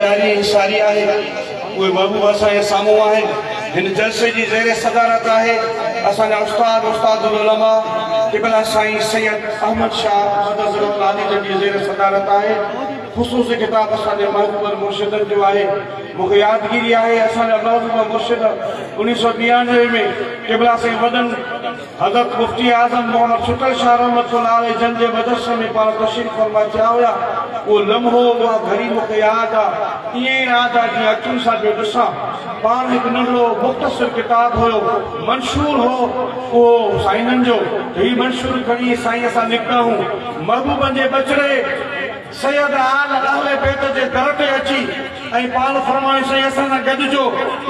सारी आहे उहे महबूब असांजे साम्हूं आहिनि। हिन जलसे जी ज़ेर सदारत आहे असांजा उस्तादुल उलमा क़िबला साईं सैयद अहमद शाह मददुल आली जी ज़ेर सदारत आहे। ख़ुसूसी किताब असांजे महबूब मुर्शिदनि जो आहे। मूंखे यादगिरी आहे असांजा महबूब मुर्शिद 1992 में क़िबला साईं वॾनि हज़रत मुफ्ती आज़म मोहम्मद शुक्र शाह रहमतुल्लाह अलैह जन जे मदरसे में पाण तशरीफ़ फरमा थिया हुआ। उहो लम्हो उहा घड़ी मूंखे यादि आहे, ईअं यादि आहे जीअं अखियुनि सां पियो ॾिसां। पाण हिकु नंढड़ो मुख़्तसिर किताब हुयो, मंशूर हो उहो साईंनि जो। हीउ मंशूर खणी साईं असां निकिता आहियूं महबूबनि जे बचड़े सैयद आल अहले बैत जे दर ते अची ऐं पाण फरमायो साईं असां सां गॾिजो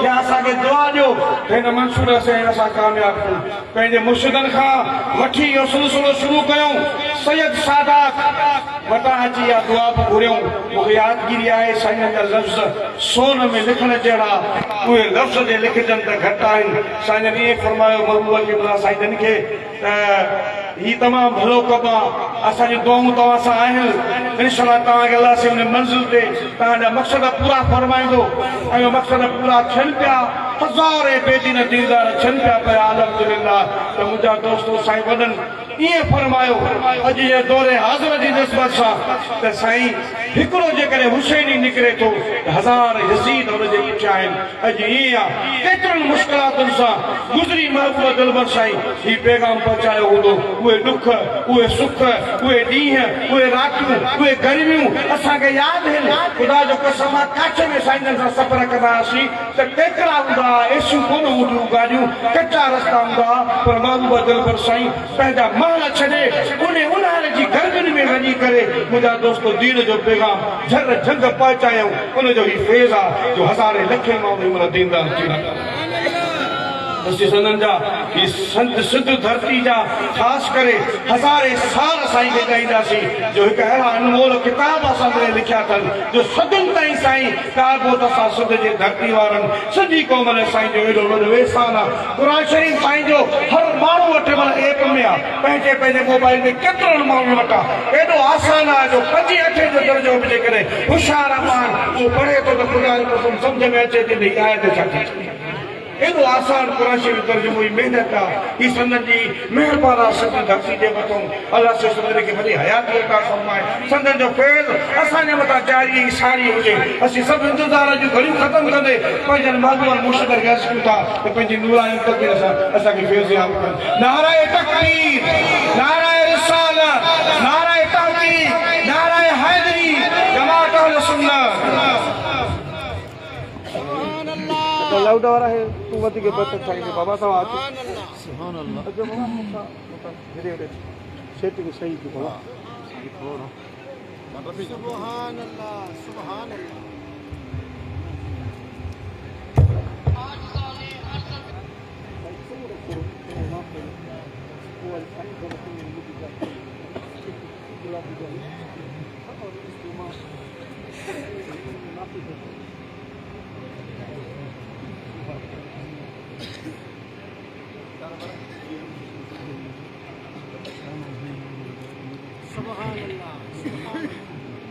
या असांखे दुआ ॾियो हिन मंशूर से असां कामयाबु थियूं। पंहिंजे मुर्शिदनि खां वठी इहो सिलसिलो शुरू कयूं, सैयद सादात वटां अची इहा दुआ बि घुरियूं। मूंखे यादगिरी आहे साईं जा लफ़्ज़ सोन में लिखण जहिड़ा उहे लफ़्ज़ जे लिखजनि त घटि आहिनि। साईं ईअं फरमायो महबूब क़िबला साईं खे ही तमामु भलो कमु आहे, असांजी दुआऊं तव्हां सां आहिनि। इंशाअल्लाह तव्हांखे अलाह से हुन मंज़िल ते तव्हांजा मक़सद पूरा फरमाईंदो ऐं उहे मक़सद पूरा थियनि पिया। हज़ारे बेदीन दीनदार थियनि पिया पिया अल्हम्दुलिल्लाह। त मुंहिंजा दोस्तो साईं वॾनि ईअं फरमायो अॼु जे दौरे हाज़िर जी निस्बत सां त साईं हिकिड़ो जेकॾहिं हुसैनी निकिरे थो हज़ार यज़ीद हुनजे पुठियां आहिनि। अॼु ईअं आहे केतिरनि मुश्किलातुनि सां गुज़री महबूब दिलबर साईं ही पैगाम पहुचायो हूंदो। उहे ॾुख, उहे सुख, उहे ॾींहं, उहे रातियूं, उहे गर्मियूं असांखे यादि आहिनि। ख़ुदा जो कसम आहे काच में साईंजनि सां सफ़र कंदा हुआसीं त केतिरा हूंदा एसियूं कोन हूंदियूं, गाॾियूं कचा रस्ता हूंदा, पर महबूब दिलबर साईं पंहिंजा महल छॾे उन्हारे जी गर्मियुनि में वञी करे मुंहिंजा दोस्तो दीन जो पैगाम झर झंग पहुचायूं। उनजो ही फेज़ आहे जो हज़ारे लखे माण्हू दीनदार थी रहिया संदन जा ही संत सिद्ध धरती जा ख़ासि करे हज़ारे साल साईं खे ॻाईंदासीं जो हिकु अहिड़ा अनमोल किताब असां लिखिया अथनि जो सदियुनि ताईं साईं कारबोत सां सिध जे धरती वारनि सॼी क़ौम लाइ साईं जो एॾो वॾो एहसान आहे। क़ुरान शरीफ़ साईं जो हर माण्हू वटि माना ऐप में आहे, पंहिंजे पंहिंजे मोबाइल में केतिरनि माण्हुनि वटि आहे। एॾो आसान आहे जो 5-8 जो दर्जो बि जेकॾहिं होशियारु माण्हू उहो पढ़े थो त ख़ुदा जो कसम सम्झ में अचे थी त आयत छा थी। एॾो आसान क़ुरान शरीफ़ तर्जुमो जी महिनत आहे। ही संदन जी महिरबानी आहे सिंध धरती जे मथां। अलाह से संदन खे वॾी हयाती अता फरमाए, संदन जो फैज़ असांजे मथां जारी ऐं सारी हुजे। असीं सभु इंतज़ार जूं घड़ियूं ख़तमु कंदे पंहिंजनि महबूबनि मुर्शिद खे अर्ज़ु कयूं था त पंहिंजी नूरानी तक़दीर सां असांखे फैज़याब कनि। नाराए तकबीर, नाराए रिसालत, नाराए तहक़ीक़, नाराए हैदरी, जमात अहले सुन्नत। लाउडा वाला है तू वती के बत चाहिए बाबा साहब आते सुभान अल्लाह। अजो बाबा धीरे धीरे सेट के सही की बाबा सुभान अल्लाह सुभान अल्लाह।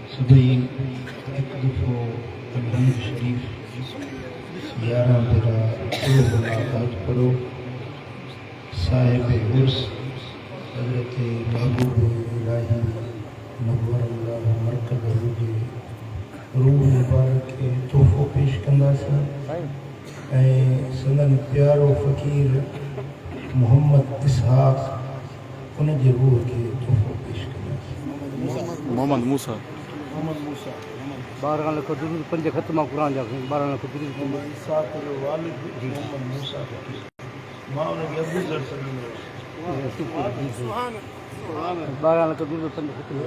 सभी एक दफ़ो अमीर शरीफ 11 तेरा मुलाकात करो। साहिब उर्स हज़रत महबूब इलाही नव्वरल्लाह मरकज़हू जे रूह मुबारक खे तोहफ़ो पेश कंदासीं ऐं संदन प्यारो फ़कीर मोहम्मद इसहाक़ उन जे रूह खे तोहफ़ो पेश कंदासीं। मोहम्मद मूसा 12 लख दुरूद 5 ख़त्मा क़ुरान जा 12 लख दुरूद इसहाक़ जो वालिद मोहम्मद मूसा मां उनखे अबू ज़र सॾींदो हुयुसि। 12 लख दुरूद 5 ख़त्मा।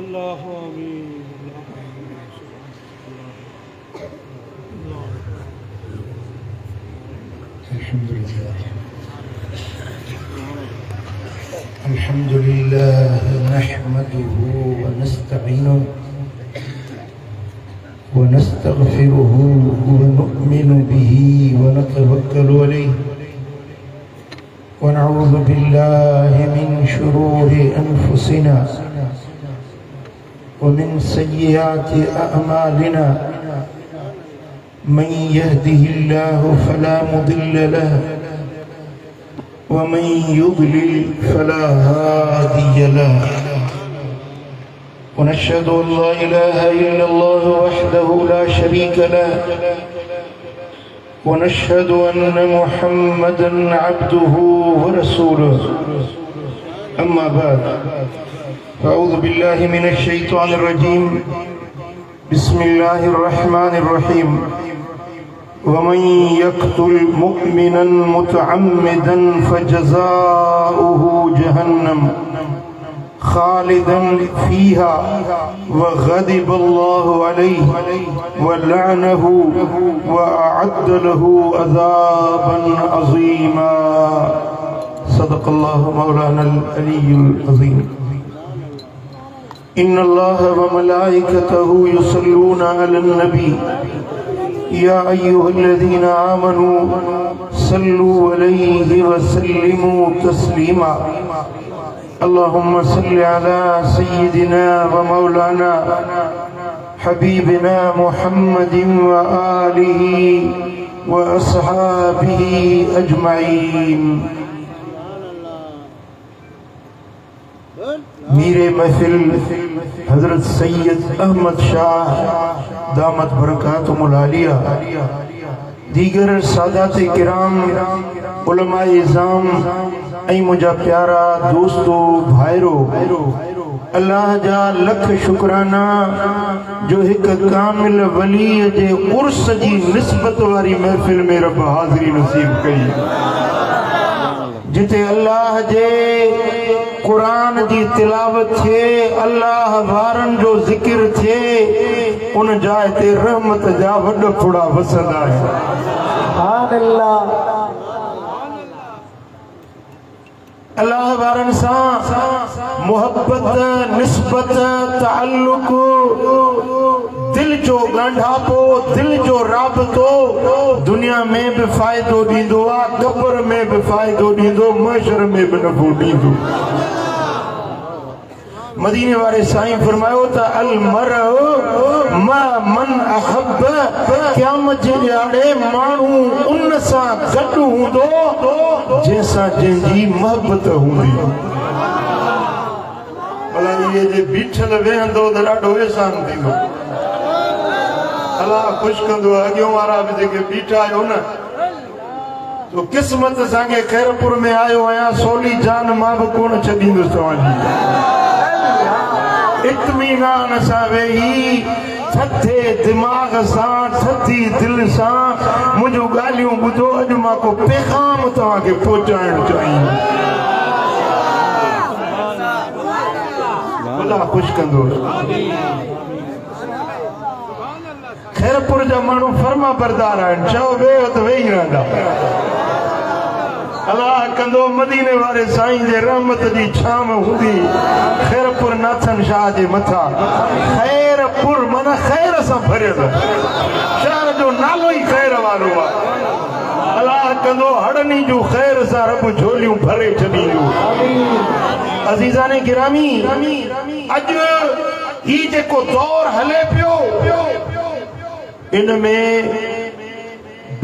अल्लाह आमीन। الحمد لله نحمده ونستعينه ونستغفره ونؤمن به ونتوكل عليه ونعوذ بالله من شرور أنفسنا ومن سيئات أعمالنا من يهده الله فلا مضل له ومن يضلل فلا هادي له ونشهد أن لا إله إلا الله وحده لا شريك له ونشهد أن محمدا عبده ورسوله أما بعد فأعوذ بالله من الشيطان الرجيم بسم الله الرحمن الرحيم ومن يقتل مؤمنا متعمدا فجزاؤه جهنم خالدا فيها وغضب الله عليه ولعنه وأعد له عذابا عظيما صدق الله مولانا العلي العظيم إن الله وملائكته يصلون على النبي يا أيها الذين آمنوا صلوا عليه وسلموا تسليما اللهم صل على سيدنا ومولانا حبيبنا محمد وآله وأصحابه أجمعين میرے محفل حضرت سید احمد شاہ دامت برکاتہم العالیہ دیگر سادات کرام علماء اعظام ऐं मुंहिंजा प्यारा दोस्तो भाइरो अल्लाह जा लख शुक्राना जो हिक कामिल वलीअ जे उर्स जी निस्बत वारी महफ़िल में रब हाज़िरी नसीब कई जिते अल्लाह जे कुरान जी तिलावत थे अल्लाह वारन जो जिक्र थे उन जाए ते रहमत जा वड फुड़ा वसंदा है सुभान अल्लाह अल्लाह वारन सा मोहब्बत निस्बत ताल्लुक दिल जो ॻंढापो दिल जो राबतो दुनिया में भी फायदो दींदो आ कब्र में भी फायदो दींदो महशर में भी नफ़ो दींदो मदीने वाले साईं फरमायो त अल मरउ मा मन अहब क़यामत जे ॾियारे माण्हू उन सां गॾु हूंदो जंहिंसां जंहिंजी मोहबत हूंदी भला इहे जे बीठल वेहंदो त ॾाढो एहसान थींदो अलाह ख़ुशि कंदो अॻियों वारा बि जेके बीठा आहियो न तो क़िस्मत असांखे खैरपुर में आयो आहियां सोली जान मां बि कोन छॾींदुसि तव्हांजी इत्मीनान सां वेही थधे दिमाग़ सां थधी दिल सां मुंहिंजूं ॻाल्हियूं ॿुधो अॼु मां को पैगाम तव्हांखे पहुचाइणु चाहींदुसि ख़ुदा ख़ुशि कंदो खैरपुर जा माण्हू फर्मा बरदार आहिनि चओ वेहो त वेही रहंदा अल्लाह कंदो मदीने वारे साईं जे रहमत जी छाम हूंदी खैरपुर नाथन शाह जे मथा खैरपुर माना खैर सां भरियल शहर जो नालो ई खैर वारो आहे अल्लाह कंदो हड़नी जूं खैर सां रब झोलियूं भरे छॾींदो अज़ीज़ाने गिरामी अॼु ही जेको दौर हले पियो इन में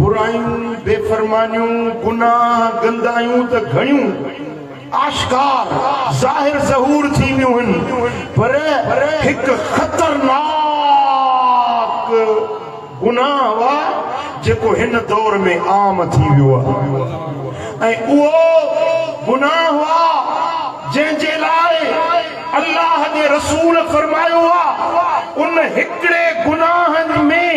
बुराइयूं बेफरमानियूं गुनाह गंदायूं त घणियूं आश्कार ज़ाहिर ज़हूर थी वियूं आहिनि पर हिकु ख़तरनाक गुनाह वा जेको हिन दौर में आम थी वियो आहे ऐं उहो गुनाह वा जंहिंजे लाइ अल्लाह जे रसूल फरमायो आहे उन हिकिड़े गुनाह में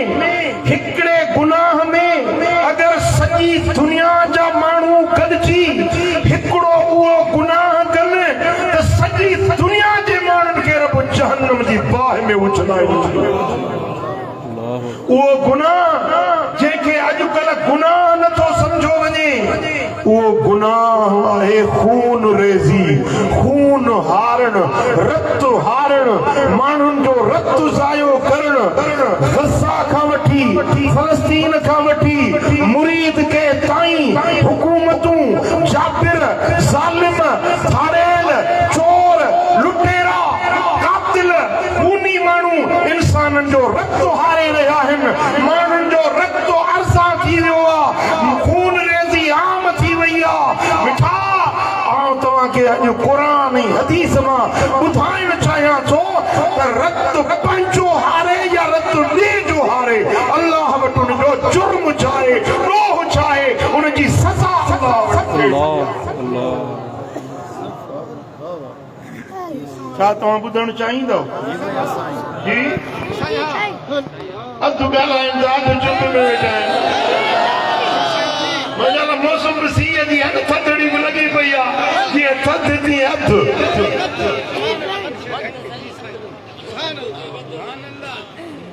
अगर सॼी दुनिया जा माण्हू गॾिजी में उछलाईंदी वो गुनाह जंहिंखे अॼुकल्ह गुनाह नथो सम्झो वञे वो गुनाह आहे खून रेज़ी खून हारण रत हारण माण्हुनि जो रत ज़ायो करण गज़ा खां वठी फ़लस्तीन खां वठी मुरीद के ताईं हुकूमतूं जाबिर ज़ालिम थारेल चोर लुटेरा कातिल खूनी माण्हू इंसाननि जो रत हारे रहिया आहिनि माण्हुनि जो रत अर्सा थी वियो आहे खून रेज़ी आम थी वई आहे मिठा आउं तव्हांखे अॼु क़ुरान ऐं हदीस मां ॿुधाइण चाहियां थो त रत पंहिंजो हारे या रत ॿिए जो हारे अल्लाह वटि उनजो जुर्म छा आहे ॾोह छा आहे उनजी सज़ा छा तव्हां ॿुधणु चाहींदव जी अधु ॻाल्हाईंदा अधु चुप में वेठा आहिनि मौसम बि सीअ जी अधु थधिड़ी बि लॻी पई आहे जीअं थधि तीअं अधु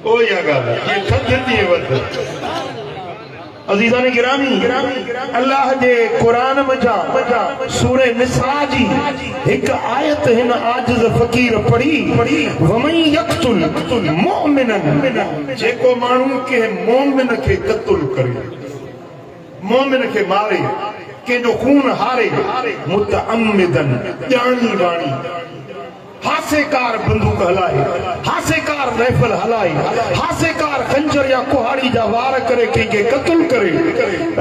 उहो ई आहे ॻाल्हि जीअं थधि तीअं वधि अज़ीज़ान गिरामी अल्लाह जे क़ुरान मजा सूरे निसा जी हिकु आयत हिन आजिज़ फ़क़ीर पढ़ी वमन यक़्तुल मुअमिनन जेको माण्हू के मोमिन खे क़त्ल करे मोमिन खे मारे कंहिंजो खून हारे मुतअम्मिदन ॼाणी वाणी हासेकार बंदूक हलाए हासेकार राइफल हलाए हासेकार खंजर या कुहाड़ी जा वार करे कंहिंखे क़त्ल करे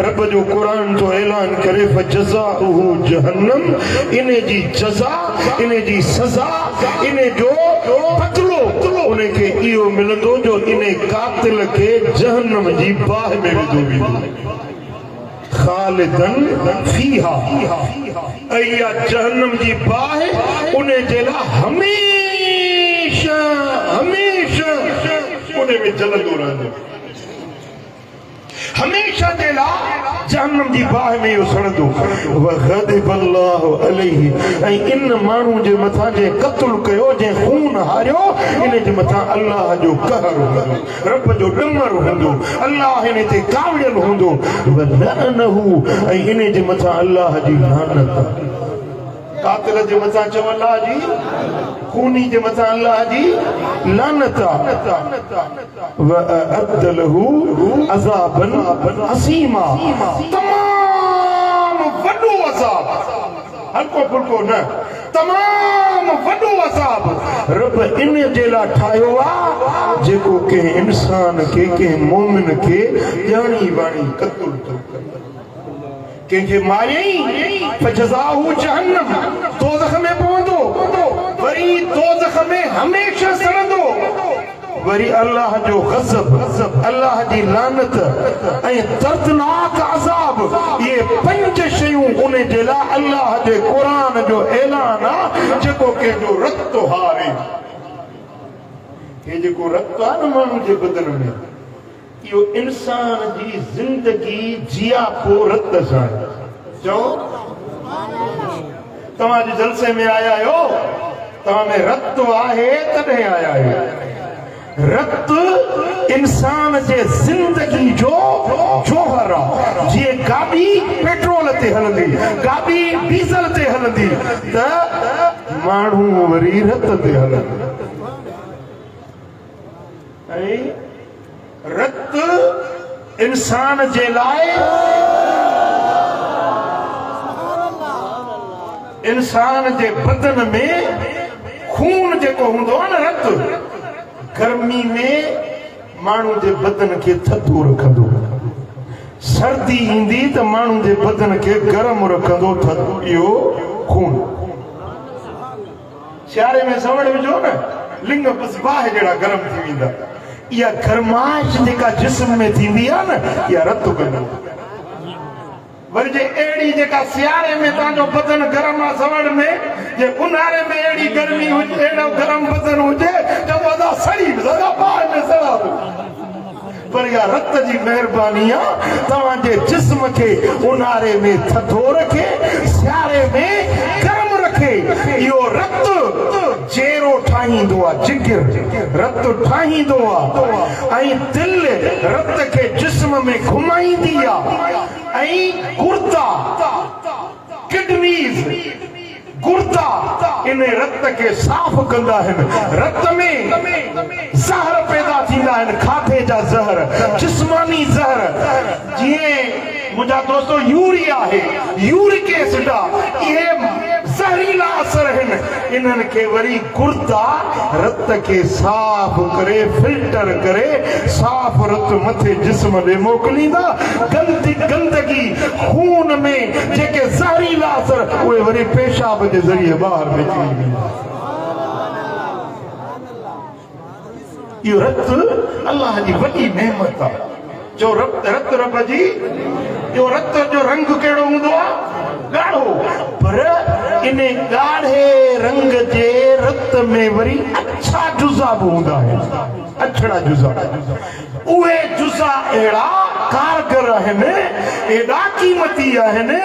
रब जो क़ुरान तो ऐलान करे फजज़ाउहु जहन्नम इन जी जज़ा इन जी सज़ा इन जो बदलो उनखे इहो मिलंदो जो इन कातिल खे जहन्नम जी बाहि में विधो वेंदो खालिदन फीहा ऐया जहन्नम जी बाहि उन जे लाइ हमेशा हमेशा उन में जलंदो रहंदो हमेशा जे लाइ जहन्नम जी बाहि में इहो सड़ंदो वग़ज़िब अल्लाहु अलैहि ऐं इन माण्हू जे मथां जे क़त्ल कयो जंहिं खून हारियो इन जे मथां अल्लाह जो कहर हूंदो रब जो ॾमर हूंदो अल्लाह इन ते कावियल हूंदो वलअनहु ऐं इन जे मथां अल्लाह जी लानत कातिल जे मथां चओ अल्लाह जी खूनी जे मथां अल्लाह जी लानत वअअद लहू अज़ाबन असीमा तमाम वॾो अज़ाब हल्को फुल्को न तमाम वॾो अज़ाब रब इन जे लाइ ठाहियो आहे जेको कंहिं इंसान खे कंहिं मोमिन खे ॼाणी वाणी क़त्ल थो करे कंहिंखे मारियई फजज़ाउहु जहन्नम दोज़ख में पवंदो वरी दोज़ख में हमेशा सड़ंदो वरी अल्लाह जो ग़ज़ब अल्लाह जी लानत ऐं दर्दनाक अज़ाब ये पंज शयूं उन जे लाइ अल्लाह जे क़ुरान जो ऐलान आहे जेको कंहिंजो रत हारे हे जेको रत आहे न माण्हू जे बदन में इहो इंसान जी ज़िंदगी जिया पोइ रत सां चओ तव्हां जे जलसे में आया आहियो तव्हां में रत आहे तॾहिं आया आहियो रत इंसान जे ज़िंदगी जो जोहर आहे जीअं गाॾी पेट्रोल ते हलंदी गाॾी डीज़ल ते हलंदी त माण्हू वरी रत ते हलंदो ऐं रत इंसान जे लाइ इंसान जे बदन में खून जेको हूंदो आहे न रत गर्मी में माण्हू जे बदन खे थधो रखंदो सर्दी ईंदी त माण्हू जे बदन खे गरम रखंदो थधो इहो खून सियारे में सवड़ विझो न लिंग बाहि जहिड़ा गरम थी वेंदा इहा गरमाइश जेका जिस्म में थींदी आहे न इहा रत कंदो वरी जे अहिड़ी जेका सियारे में तव्हांजो बदन गरम आहे सवड़ में जे ऊन्हारे में अहिड़ी गर्मी हुजे अहिड़ो गरम बदन हुजे त वॾा सड़ी सॼा बाहि में सड़ा पर इहा रत जी महिरबानी आहे तव्हांजे जिस्म खे ऊन्हारे में थधो रखे सियारे में गरम रखे इहो रत जेरो ठाहींदो आहे जिगर रत ठाहींदो आहे ऐं दिल रत खे जिस्म में घुमाईंदी आहे ऐं गुर्दा किडनीज़ गुर्दा इन रत खे साफ़ कंदा आहिनि रत में ज़हर पैदा थींदा आहिनि खाधे जा ज़हर जिस्मानी ज़हर जीअं मुंहिंजा दोस्तो यूरिया आहे यूरिक एसिड आहे इहे ज़हरीला असर आहिनि इन्हनि खे वरी गुर्दा रत खे साफ़ करे फिल्टर करे साफ़ रत मथे जिस्म ॾे मोकिलींदा गंदगी खून में जेके ज़हरीला असर उहे वरी पेशाब जे ज़रिए ॿाहिरि निकिरी वेंदा इहो रत अल्लाह जी वॾी नेमत आहे जो रत रब जी जो रत जो रंग कहिड़ो हूंदो आहे ॻाढ़ो पर इन ॻाढ़े रंग जे रत में वरी अछा जुज़ा बि हूंदा आहिनि अछड़ा जुज़ा उहे जुज़ा अहिड़ा कारगर आहिनि एॾा क़ीमती आहिनि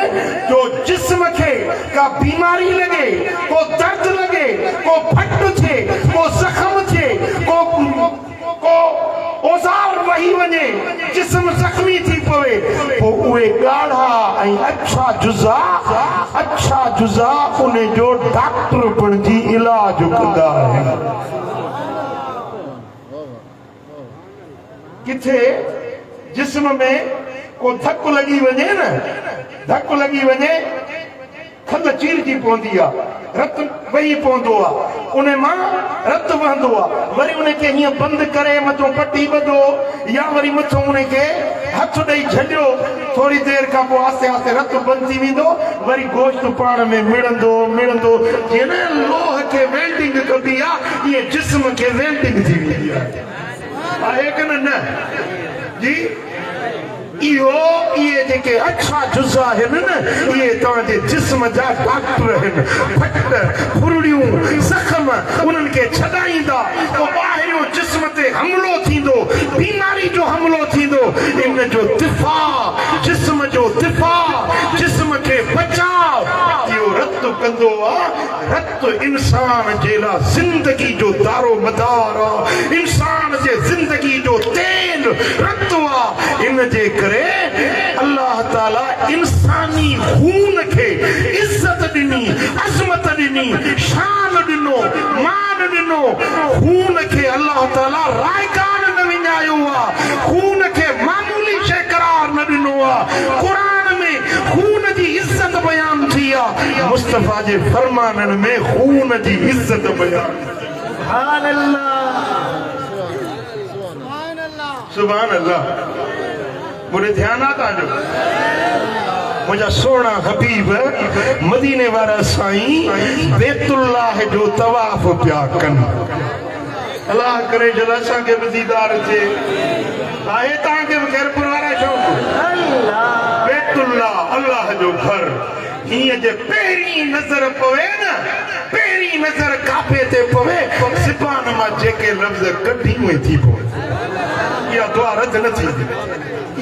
जो जिस्म खे का बीमारी लॻे को दर्द लॻे को फट थिए को ज़ख़म थिए को ओज़ार वही वञे जिस्म ज़ख़्मी थी पवे पोइ उहे ॻाढ़ा ऐं अछा जुज़ा उन जो डॉक्टर बणिजी इलाज कंदा आहिनि किथे जिस्म में को धक लॻी वञे न धक लॻी वञे खंड चीरजी पवंदी आहे रत वही पवंदो आहे उन मां रत वहंदो आहे वरी उनखे हीअं बंदि करे मथां पटी ॿधो या वरी मथां उनखे हथ ॾेई छॾियो थोरी देरि खां पोइ आस्ते आस्ते रत बंदि थी वेंदो वरी गोश्त पाण में मिड़ंदो जीअं न लोह खे वेल्डिंग कबी आहे इहे जिस्म खे वेल्डिंग थी वेंदी आहे की न जी इहे जेके अछा जुज़ा आहिनि न इहे तव्हांजे जिस्म जा डॉक्टर आहिनि फट फुरड़ियूं ज़ख़म उन्हनि खे छॾाईंदा पोइ ॿाहिरियों जिस्म ते हमलो थींदो बीमारी जो हमलो थींदो इन जो दिफ़ा जिस्म जो दिफ़ा जिस्म खे बचाव इहो रत कंदो आहे रत इंसान जे लाइ ज़िंदगी जो दारो मदार आहे इंसान जे ज़िंदगी जो तेल रत आहे इन जे करे अल्लाह ताला इंसानी खून खे इज्जत ॾिनी अज़मत ॾिनी शान ॾिनो मान ॾिनो खून खे अल्लाह ताला रायगान न विञायो आहे खून खे मामूली शइ करार न ॾिनो आहे क़ुरान में खून जी इज्जत बयान थी आहे मुस्तफ़ा जे फरमाननि में खून जी इज्जत बयान सुभान अल्लाह सुभान अल्लाह मुझे ध्यान आ तव्हांजो मुंहिंजा सोना हबीब मदीने वारा साईं बैतुल्लाह जो तवाफ़ पिया कनि अल्लाह करे जल असांखे बि दीदार थिए आहे तव्हांखे बि खैरपुर वारा शौक़ु बैतुल्लाह अल्लाह जो घर हीअं जे पहिरीं नज़र पवे न पहिरीं नज़र काबे ते पवे ज़बान मां जेके लफ़्ज़ कढी उहे थी पवे इहा दुआ रद न थींदी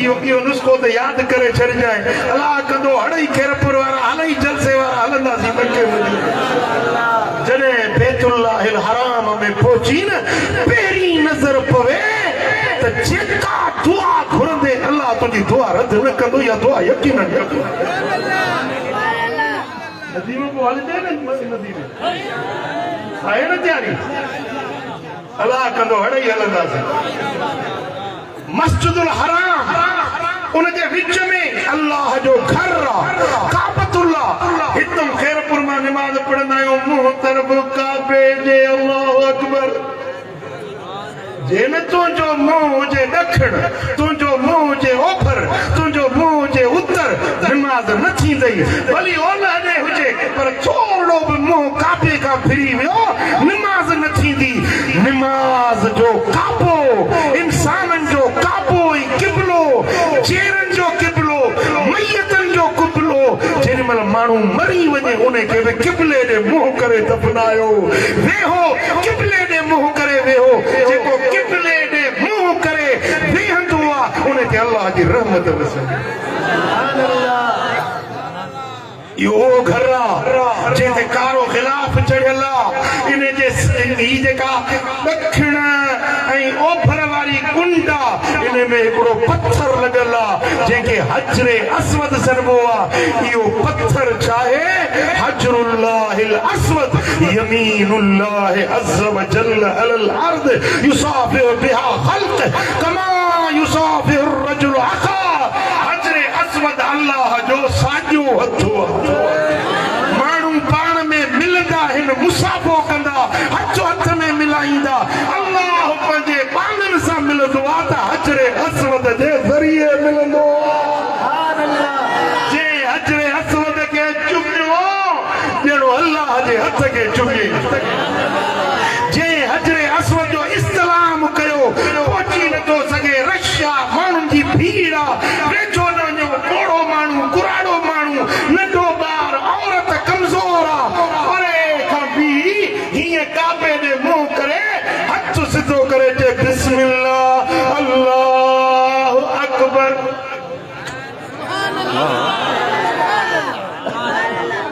इहो नुस्ख़ो त यादि करे छॾिजांइ अलाह कंदो हड़ई खैरपुर वारा हलई जलसे वारा हलंदासीं मके जॾहिं बैतुल्लाहिल हराम में पहुची न पहिरीं नज़र पवे त जेका दुआ घुरंदे अलाह तुंहिंजी दुआ रद न कंदो इहा दुआ यकीनन नदीम को हलजे न नदीम आहे न तयारी अलाह कंदो हड़ई हलंदासीं मस्जिदुल हराम उन जे विच में अल्लाह जो घर काबतुल्लाह हितम खैरपुर मां नमाज पढ़ंदा आहियूं मुंह तरफ़ काबे जे अल्लाहु अकबर जे न तुंहिंजो मुंहुं हुजे ॾखिण तुंहिंजो मुंहुं हुजे ओभर तुंहिंजो मुंहुं हुजे उत्तर नमाज न थींदई भली ओलह ॾे हुजे पर थोरो बि मुंहुं काबे खां फिरी वियो नमाज न थींदी नमाज जो काबो इंसाननि जो काबो ऐं किबलो चेरनि जो किबलो मैयतनि जो किबलो जेॾी महिल माण्हू मरी वञे उनखे बि किबले ॾे मुंहुं करे दफ़नायो वेहो किबले ॾे मुंहुं करे वेहो जेको किबले ॾे मुंहुं करे वेहंदो आहे उन ते अल्लाह जी रहमत वसंदी यो घरा जेते कारो खिलाफ चढ़ियला इन जे ही जेका दक्षिण ऐं ओभर वारी कुंडा इन में हिकिड़ो पत्थर लगला जेके हजरे अस्वद सनबो आहे इहो पत्थर चाहे हजरुल्लाहिल अस्वद यमीनुल्लाह अज़्ज़ व जल्ल अलल अर्द युसाफिर बिहा खल्क कमा युसाफिर रजुल अखा हजरे अस्वद अल्लाह जो साॼो हथ माण्हू पाण में मिलंदा हिन मुसाफ़ो कंदा हथो हथ में मिलाईंदा अल्लाह पंहिंजे ॿारनि सां मिलंदो आहे त हजरे अस्वद जे ज़रिए मिलंदो जे हजरे अस्वद खे चुमियो ॼणो अल्लाह जे हथ खे चुमी जे हजरे अस्वद जो इस्लाम कयो पहुची नथो सघे रशिया माण्हुनि जी भीड़ आहे वेठो न वञो ॿोड़ो माण्हू कुराड़ो माण्हू नंढो ॿार औरत कमज़ोर आहे परे खां बि हीअं काबे ॾे मुंहुं करे हथ सिधो करे चए बिस्मिल्लाह अल्लाहु अकबर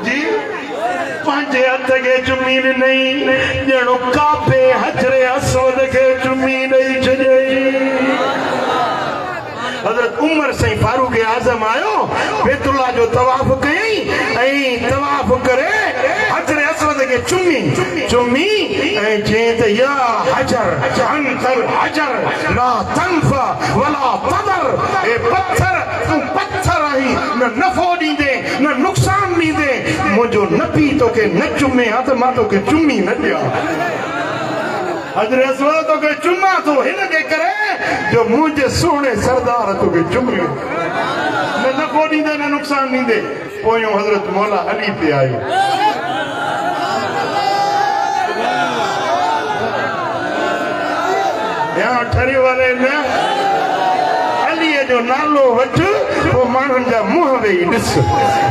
जी पंहिंजे हथ खे चुमी ॾिनई ॼणो काबे हजरे अस्वद खे चुमी ॾेई छॾियई हज़रत उमर साईं फारूक आज़म आयो बैतुल्लाह जो तवाफ़ कयई ऐं तवाफ़ करे हजरे अस्वद खे चुमी ऐं चई त या हजर अंतर हजर ला तनफा वला तदर ए पत्थर तूं पत्थर आहीं न नफ़ो ॾींदे न नुक़सान ॾींदे मुंहिंजो नबी तोखे न चुमे हा त मां तोखे चुमी न ॾियां हजरे अस्वद तोखे चुमा थो हिन जे करे जो मुंहिंजे सुहिणे सरदार तोखे चुमियो न नफ़ो ॾींदे न नुक़सान ॾींदे पोयों हज़रत मौला अली पे आयो यहाँ ठरे वाले न अलीअ जो नालो वठ पोइ माण्हुनि जा मुंहं वेही ॾिस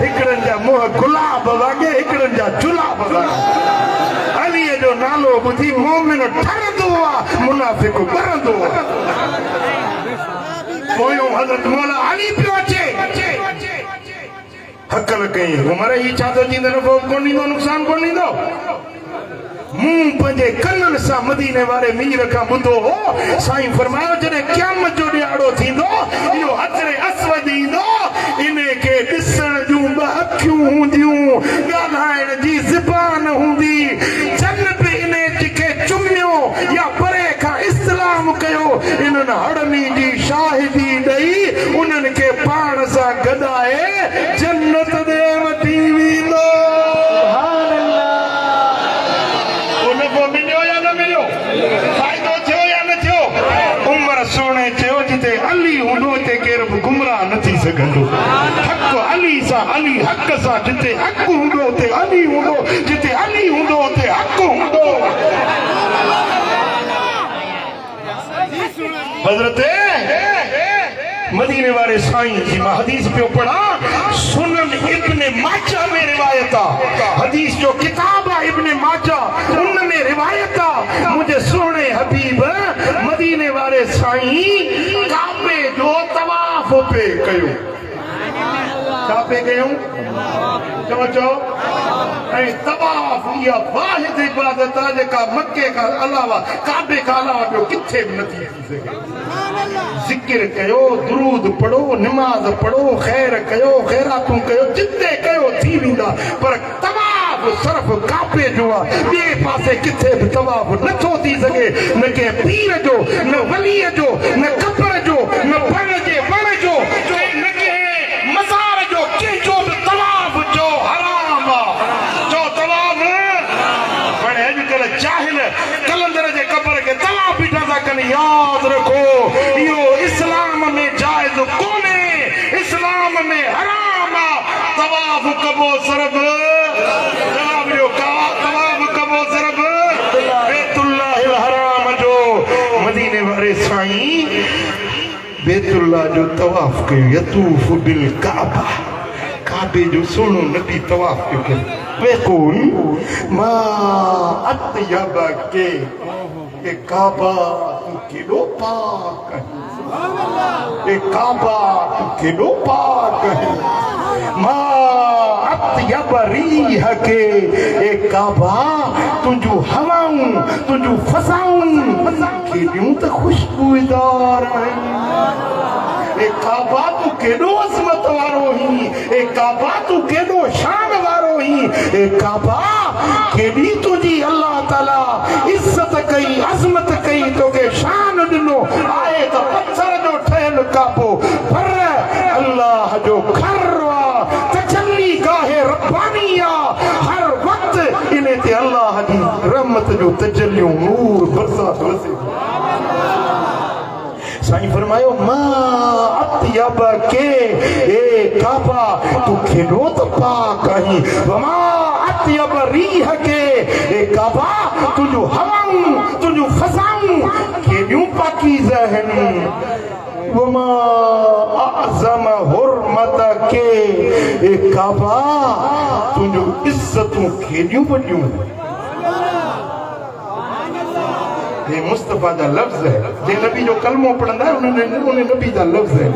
हिकिड़नि जा मुंहं गुलाब वागे हिकिड़नि जा जुलाब वागे अलीअ जो नालो ॿुधी मोमिन ठरंदो आहे मुनाफ़िक़ ॿरंदो आहे पोयों हज़रत मौला अली पियो अचे हकल कई उमर ही छा थो थींदो नफ़ो कोन ॾींदो नुक़सान कोन ॾींदो मूं पंहिंजे कननि सां मदीने वारे मीर खां ॿुधो हो साईं फरमायो जॾहिं क़यामत जो ॾियारो थींदो इहो हजरे अस्वद ईंदो इन खे ॾिसण जूं ॿ अखियूं हूंदियूं ॻाल्हाइण जी ज़बान हूंदी जन बि इन खे चुमियो या परे खां इस्लाम कयो इन्हनि हड़नी जी शाहिदी ॾेई उन्हनि खे पाण सां गॾाए जन्नत ॾे वठी वेंदो मिलियो या न मिलियो फ़ाइदो थियो या न थियो उमर सोणे चयो जिते अली हूंदो हिते केर बि गुमराह न थी सघंदो हक़ अली सां अली हक़ सां जिते हक़ हूंदो हुते अली हूंदो जिते अली हूंदो हुते हक़ हूंदो हज़रत मदीने वारे साईं जी मां हदीस पियो पढ़ा सुनन इब्न माजा में रिवायत आहे हदीस जो किताब आहे इब्न माजा उन में रिवायत आहे मुंहिंजे सुहिणे हबीब मदीने वारे साईं काबे जो तवाफ़ पे कयो छा पे कयूं चओ ऐं तवाफ़ इहा वाहिद इबादत आहे जेका मके खां अलावा काबे खां अलावा ॿियो किथे बि नथी थी सघे ज़िक्र कयो दुरूद पढ़ो निमाज़ पढ़ो ख़ैर कयो ख़ैरातूं कयो जिते कयो थी वेंदा पर तवाफ़ सिर्फ़ काबे जो आहे ॿिए पासे किथे बि तवाफ़ नथो थी सघे न कंहिं पीर जो न वलीअ जो न कब्र जो न वण जे वण जो न कंहिं मज़ार जो कंहिंजो बि तवाफ़ जो हराम आहे जो तवाफ़ हाणे अॼुकल्ह जाहिल कलंदर जे कब्र खे तवाफ़ बीठा था कनि यादि रखो इहो इस्लाम में जाइज़ कोन्हे इस्लाम में हराम आहे तवाफ़ कबो सिर्फ़ तवाफ़ कबो सिर्फ़ बैतुल्लाहिल हराम जो मदीने वारे साईं बैतुल्लाह जो तवाफ़ कयो यतूफ़ बिल काबा काबे जो सोनो नबी तवाफ़ पियो करे बेकुल मां अतयब के काबा तू केॾो पाक ए काबा तू केॾो पाक है मां अत्यब रीह के ए काबा तुंहिंजूं हवाऊं तुंहिंजूं फसाऊं केॾियूं त खुशबूदार आहिनि ए काबा तू केॾो अज़मत वारो ही ए काबा तू केॾो शान वारो ही ए काबा केॾी तुंहिंजी अल्लाह ताला इज्जत कई अज़मत कई तोखे शान ॾिनो आहे त पत्थर जो ठहियल काबो पर अल्लाह जो घर तजल्ली गाहे रब्बानी हर वक्त इन ते अल्लाह जी रहमत जो तजल्लियूं नूर बरसात वसे साईं फरमायो मां अत्यब के ए काबा तू केॾो त पाक आहीं मां अत्यब रीह के ए काबा तुंहिंजूं हवाऊं तुंहिंजूं फसाऊं केॾियूं पाकीज़ आहिनि वमा अज़म हुर्मत के ए काबा तुंहिंजूं इज़तूं केॾियूं वॾियूं ये मुस्तफा दा लफ्ज है जे नबी जो कलमो पढ़ंदा है उन्हें नबी दा लफ्ज है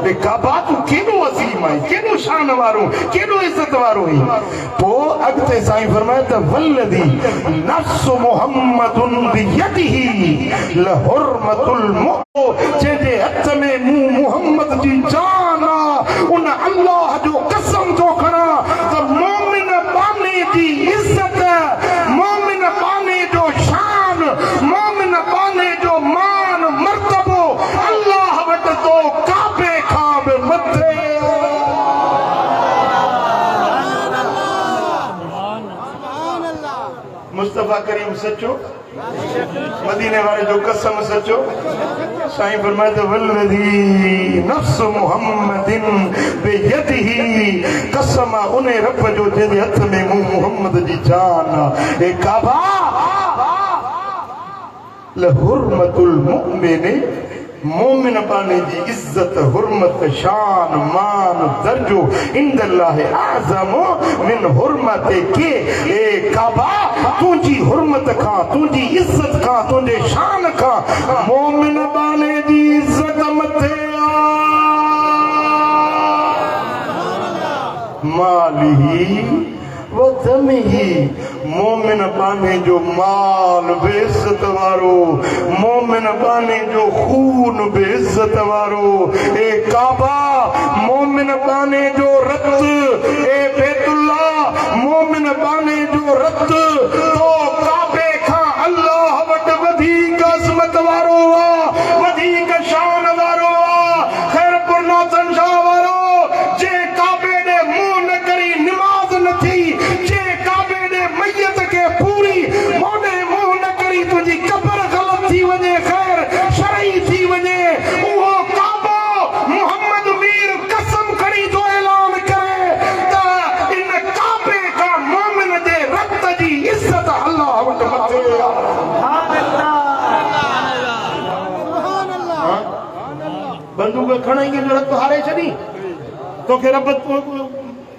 ए काबा तू केॾो अज़ीम आहे केॾो शान वारो केॾो इज़त वारो ही पोइ अॻिते साईं फरमाए त वल्लदी नफ्स मुहम्मदुन बियदिही लहुर्मतुल मुअ्मिन जंहिंजे हथ में मूं मुहम्मद जी जान आहे उन अल्लाह जो कसम थो खणा त मोमिन बाने जी इज़त मोमिन बाने जो शान मोमिन बाने जो मान मर्तबो अल्लाह वटि तो काबे खां बि मथे मुस्तफा करीम सचो मदीने वाले जो कसम सचो साईं फरमाए तो वल्लदी नफ्स मुहम्मदिन बियदिही कसम उन्हें रब जो जंहिंजे हथ में मूं मुहम्मद जी जान ए काबा लहुर्मतुल मुमिन मोमिन बाने जी इज्जत हुर्मत शान मान दर्जो इंदल्लाह आज़म मिन हुर्मत के ए काबा तुंहिंजी हुर्मत खां तुंहिंजी इज्जत खां तुंहिंजे शान खां मोमिन बाने जी इज्जत मथे मालिही वदमिही मोमिन बाने जो माल बेइज्जत वारो मोमिन बाने जो खून बेइज्जत वारो ए काबा मोमिन बाने जो रत ए बैतुल्लाह मोमिन बाने जो रत तो काबे खां अल्लाह वटि वधीक अज़मत वारो आहे वधीक शान वारो आहे खैरपुर नाथन शाह वारो जे काबे ने मुंह न करी निमाज़ न थी जे काबे ने मैयत के पूरी मोने मुंह न करी तुझी कब्र गलत थी वने खैर शरई थी वने वो काबो मोहम्मद मीर कसम खड़ी तो ऐलान करे ता इन काबे का मोमिन दे रक्त जी इज्जत अल्लाह वट मथे बंदूक खणाई जो रत हारे छड़ी तो के रब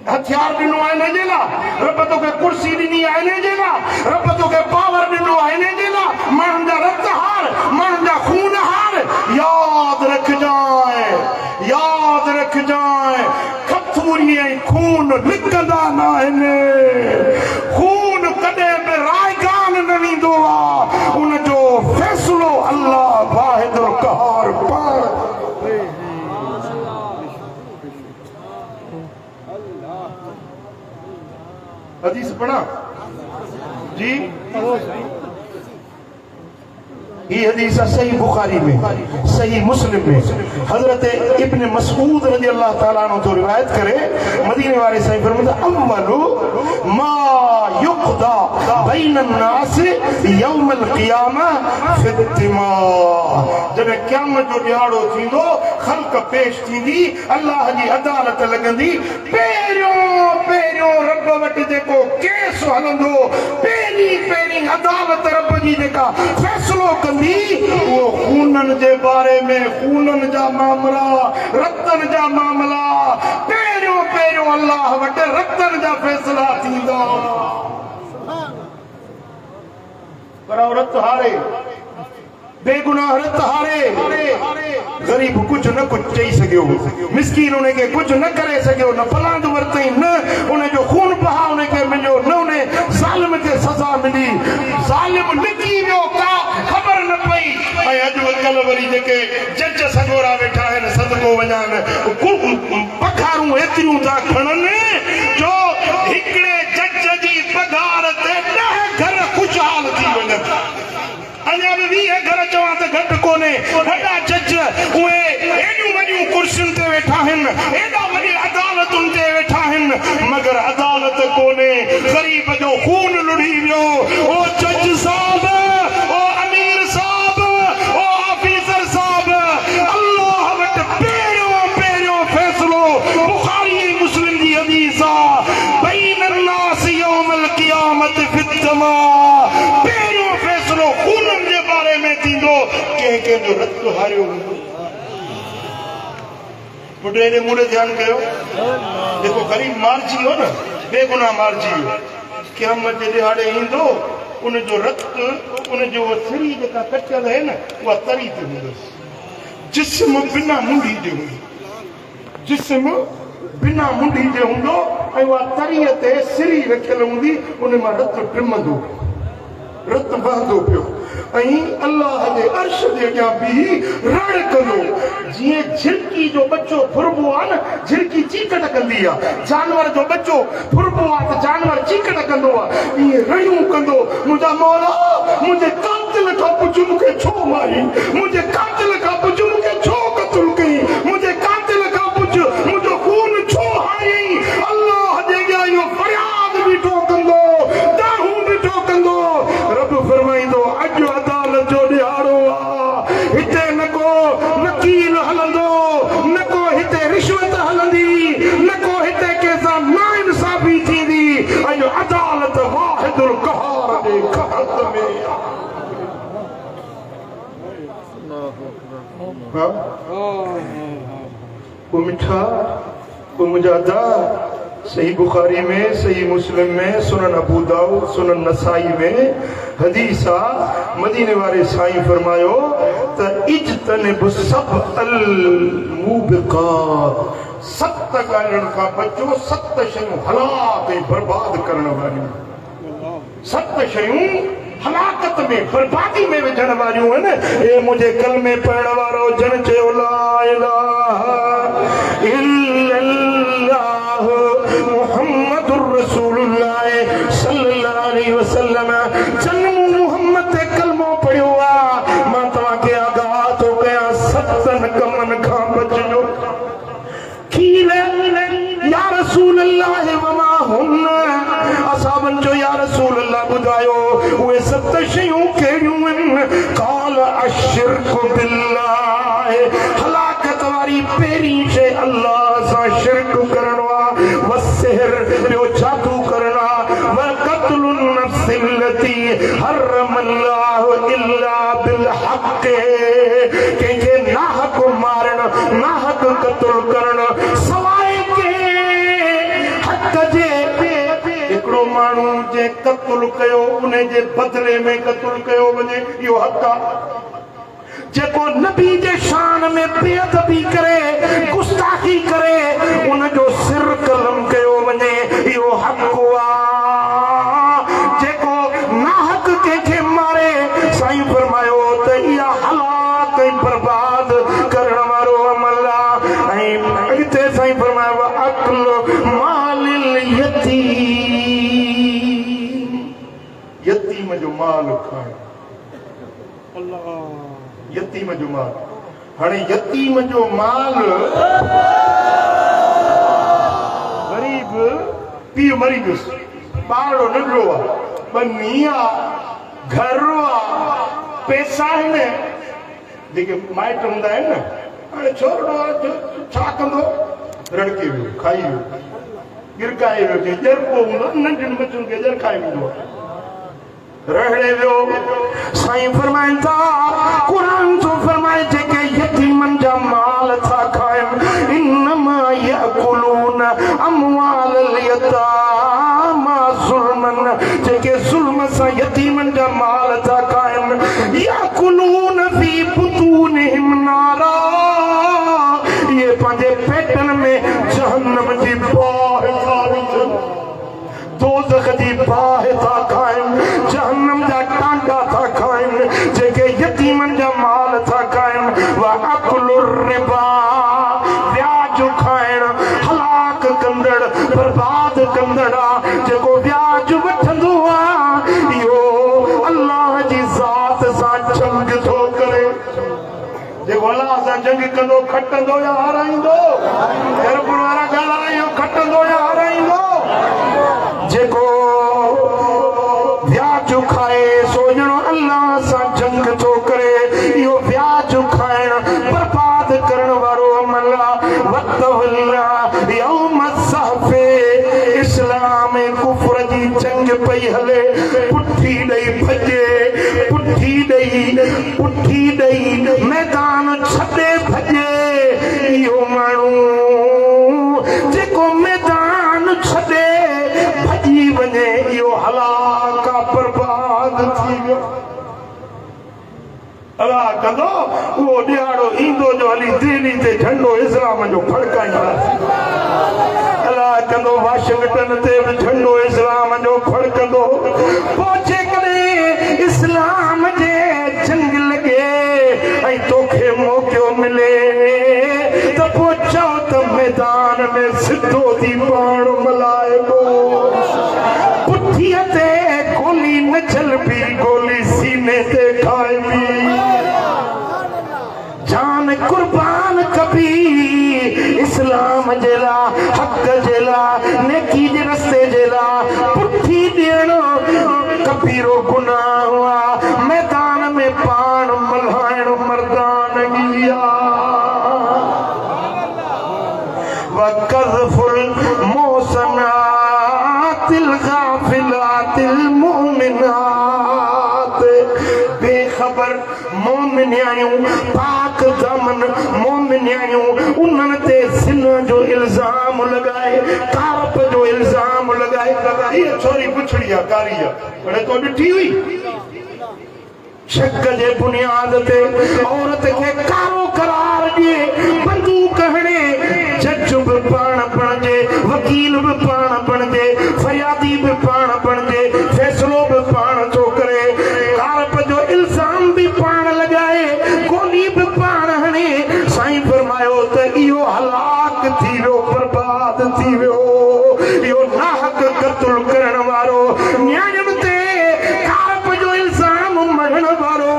हथियार ॾिनो आहे इने जे लाइ रब तोखे कुर्सी ॾिनी आहे इने जे लाइ रब तोखे पावर ॾिनो आहे इने जे लाइ माण्हुनि जा रत हार माण्हुनि जा खून हार यादि रखजांइ खथूरी ऐं खून निकंदा न आहिनि खून कॾहिं बि रायगान न वेंदो आहे उनजो फ़ैसिलो अल्लाह वाहिदुल क़हार पाण हदीस पढ़ा जी ये हदीस सही बुखारी में सही मुस्लिम में हजरत इब्न मसऊद रजी अल्लाह ताला अन्हु तो रिवायत करे मदीने वाले साईं फरमाते अव्वलु मा युक़दा बैन अन्नास यौमल क़ियामा फित्तिमा जब क़यामत जो ॾियारो थींदो ख़ल्क़ पेश थींदी अल्लाह जी अदालत लॻंदी पहिरियों रब वटि जेको केस हलंदो पहिरीं अदालत रब जी जेका फ़ैसिलो वो खूनन जे बारे में खूनन जा मामला रतन जा मामला पहिरियों अल्लाह वटि रतन जा फ़ैसिला थींदा पर रत हारे बेगुनाह रत हारे गरीब कुछ न कुछ चई सकियो मिस्कीन उन के कुछ न करे सकियो न फलांद वरतई न उन जो खून बहा उन के मिलियो न उन ज़ालिम के सज़ा मिली ज़ालिम निकी वियो का ख़बर न पई ऐं अॼुकल्ह वरी जेके जज सगोरा वेठा आहिनि सदको वञान पखारूं एतिरियूं था खणनि जो हिकिड़े जज जी पघार ते 10 घर ख़ुशहाल थी वञनि अञा बि 20 घर चवां त घटि कोन्हे वॾा जज उहे एॾियूं वॾियूं कुर्सियुनि ते वेठा आहिनि एॾा वॾी अदालतुनि ते वेठा आहिनि मगर अदालत कोन्हे ग़रीब जो खून लुढ़ी वियो ओ जज साहब ओ अमीर साहब ओ ऑफिसर साहब अल्लाह वटि पहिरियों फ़ैसिलो बुखारी मुस्लिम जी हदीस आहे बैन अन्नास यौमल क़ियामत फिद्दमा पहिरियों फ़ैसिलो खूननि जे बारे में थींदो कंहिं जो रत हारियो हूंदो पुट एॾे मूड़े ध्यानु कयो जेको ग़रीब मारिजी वियो न बेगुनाह मारिजी वियो क़यामत जे ॾिहाड़े ईंदो उन जो रत उन जो सिरी जेका कटियल आहे न उहा तरी ते हूंदसि जिस्म बिना मुंडी जे हूंदो जिस्म बिना मुंडी जे हूंदो ऐं उहा तरीअ ते सिरी रखियल हूंदी उन मां रत टिमंदो रत बहंदो पियो ऐं अल्लाह जे अर्श जे अॻियां बीही रण कंदो जीअं झिरकी जो बच्चो फुरबो आहे न झिरकी चीकट कंदी आहे जानवर जो बच्चो फुरबो आहे त जानवर चीकट कंदो आहे ईअं रड़ियूं कंदो मुंहिंजा मौला मुंहिंजे कातिल खां पुछ मूंखे छो मारी मुंहिंजे कातिल खां पुछ मूंखे छो क़त्ल कई मुंहिंजे कातिल खां पुछ मुंहिंजो खून छो हायई अल्लाह जे अॻियां इहो फरियाद बीठो कंदो दाहूं बीठो कंदो रब फरमाईंदो अॼु अदालत जो ॾिहाड़ो आहे हिते न को वकील हलंदो न को हिते रिश्वत हलंदी न को हिते कंहिंसां नाइंसाफ़ी थींदी अॼु अदालत वाहिदुल क़हार जे हथ में वो मिठा वो मुजादा सही बुखारी में सही मुस्लिम में सुनन अबू दाऊद सुनन नसाई में हदीस आहे मदीने वारे साईं फरमायो त इज्तनिब सब अल मुबिक़ात 7 ॻाल्हियुनि खां बचो 7 शयूं हलाक ऐं बर्बाद करण वारियूं 7 शयूं हलाकत में बर्बादी में विझण वारियूं आहिनि ए मुंहिंजे कलमे पढ़ण वारो जन चयो ला इलाहा इल्लल्लाह मुहम्मदुर रसूलुल्लाह सल्लल्लाहु अलैहि वसल्लम जन्म मुहम्मद ते कलमो पढ़ियो आहे मां तव्हांखे आगाह थो कयां 7 कमनि खां बचिजो कील या रसूल अल्लाह वमा हुन असहाबन जो या रसूल अल्लाह ॿुधायो उहे 7 शयूं कहिड़ियूं आहिनि क़ाल अशिरकु बिल्लाह हलाकत वारी पहिरीं शइ अल्लाह सां शिरक करणो आहे वसिहर ॿियो जादू करणो आहे वक़त्लुन नफ्स अल्लती हर्रमल्लाहु इल्ला बिलहक़ कंहिंखे नाहक मारणु नाहक क़त्ल करणु सवाइ हिकिड़ो माण्हू जे क़त्ल कयो उन जे बदिले में क़त्ल कयो वञे इहो हक़ आहे जेको नबी जे शान में बेअदबी करे गुस्ताखी करे उन जो सिर कलम कयो वञे इहो हक़ आहे जेको नाहक कंहिंखे मारे साईं फरमायो त इहा हलाक ऐं बर्बाद करण वारो अमल आहे ऐं अॻिते साईं फरमायो अक्ल मालिल यतीम जो माल खाइण यतीम जो माल हाणे यतीम जो माल गरीब पीउ मरी वियुसि ॿारो नंढो आहे ॿनी आहे घर आहे पैसा आहिनि जेके माइट हूंदा आहिनि न हाणे छोकिरो आहे छा कंदो रड़के वियो खाई वियो गिरकाए वियो जर पोइ हूंदो नंढियुनि बच्चनि खे जर खाई वेंदो आहे रहड़े वियो साईं फरमाइनि था क़ुरान थो फरमाए जेके यतीमनि जा माल था खाइनि इन्नमा याकुलून अमवालल यतामा ज़ुल्मन जेके ज़ुल्म सां यतीमनि जा माल था खाइनि याकुलून दोज़ख जी बाहि था खाइनि, जहन्नम जा टांगा था खाइनि, जेके यतीमनि जा माल था खाइनि। व अकुलुर रिबा, व्याज खाइण हलाक कंदड़ बर्बाद कंदड़ आहे। जेको व्याज वठंदो आहे इहो अल्लाह जी ज़ात सां जंग थो करे। जेको अल्लाह सां जंग कंदो खटंदो या हाराईंदो? गरबुर वारा ॻाल्हायो, खटंदो या हाराईंदो? जेको व्याज खाए सोजणो अल्लाह सां जंग थो करे। इहो व्याज खाइण बर्बाद करण वारो अमल आहे। वतवल्ला यौम ज़हफ़े, इस्लाम ऐं कुफ्र जी जंग पई हले, पुठी ॾेई भॼे, पुठी ॾेई मैदान छॾे भॼे। इहो माण्हू जेको मैदान छॾे भॼी वञे इहो हलाक बर्बाद थी वियो। अला कंदो उहो ॾियारो ईंदो जो हली दिल्ली ते झंडो इस्लाम जो फड़काईंदासीं। अला कंदो वाशिंगटन ते बि झंडो इस्लाम जो फड़कंदो। पोइ जेकॾहिं इस्लाम जे जंग लॻे ऐं तोखे मौक़ो मिले त पोइ चओ त मैदान में सिधो थी पाण मल्हाइबो। पुठीअ ते गोली न चलबी, गोली सीने ते खाइबी। जान कुर्बान कबी इस्लाम जे लाइ, हक़ जे लाइ, नेकी जे रस्ते जे लाइ। पुठी ॾियणो कबीरो गुनाह आहे। मैदान में पाण मल्हाइण मर्दानगी आहे। वक़ज़फ़ुल मोहसनातिल गाफ़िलातिल मुमिनात, बेखबर मोमिनियायूं, पाक दामन मोमिनियायूं, उन्हनि ते ज़िना जो इल्ज़ाम लॻाए, कारप जो इल्ज़ाम लॻाए। हीअ छोरी पुछड़ी आहे, कारी आहे, पर तो ॾिठी हुई? शक जे बुनियाद ते औरत खे कारो करार ॾिए, बंदूक हणे, जज बि पाण बणिजे, वकील बि पाण बणिजे, फरियादी बि पाण बणिजे, फ़ैसिलो बि पाण थो करे, कारप जो इल्ज़ाम बि पाण लॻाए, गोली बि पाण हणे। साईं फरमायो त इहो हलाक थी वियो, बर्बाद थी वियो। इहो नाहक क़त्ल करण वारो, न्यायनि ते कारप जो इल्ज़ाम मढ़ण वारो,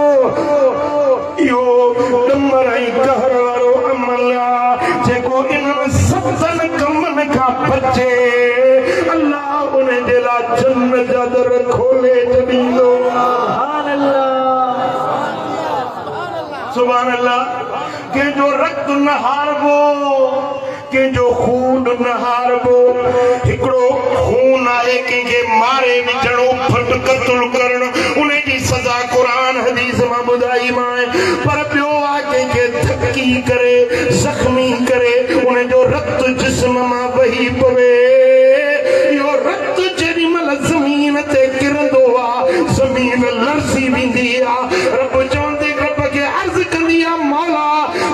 इहो ॾमर ऐं कहर वारो अमल आहे। जेको इन्हनि सतनि कमनि खां बचे अल्लाह उन जे लाइ जन्नत जा दर खोले छॾींदो। सुभान अल्लाह। कंहिंजो रक्त न हारबो, कंहिंजो खून न हारबो। हिकिड़ो खून आहे कंहिंखे मारे विझणो, फट क़त्ल करणु, उन जी सज़ा क़ुरान हदीस मां ॿुधाई मां। पर ॿियो आहे कंहिंखे धकी करे, ज़ख़्मी करे, उन जो रक्त जिस्म मां वही पवे। इहो रक्त जेॾी महिल ज़मीन ते किरंदो आहे, ज़मीन लरज़ी वेंदी आहे। रब चवंदे रब खे अर्ज़ कंदी आहे, मौला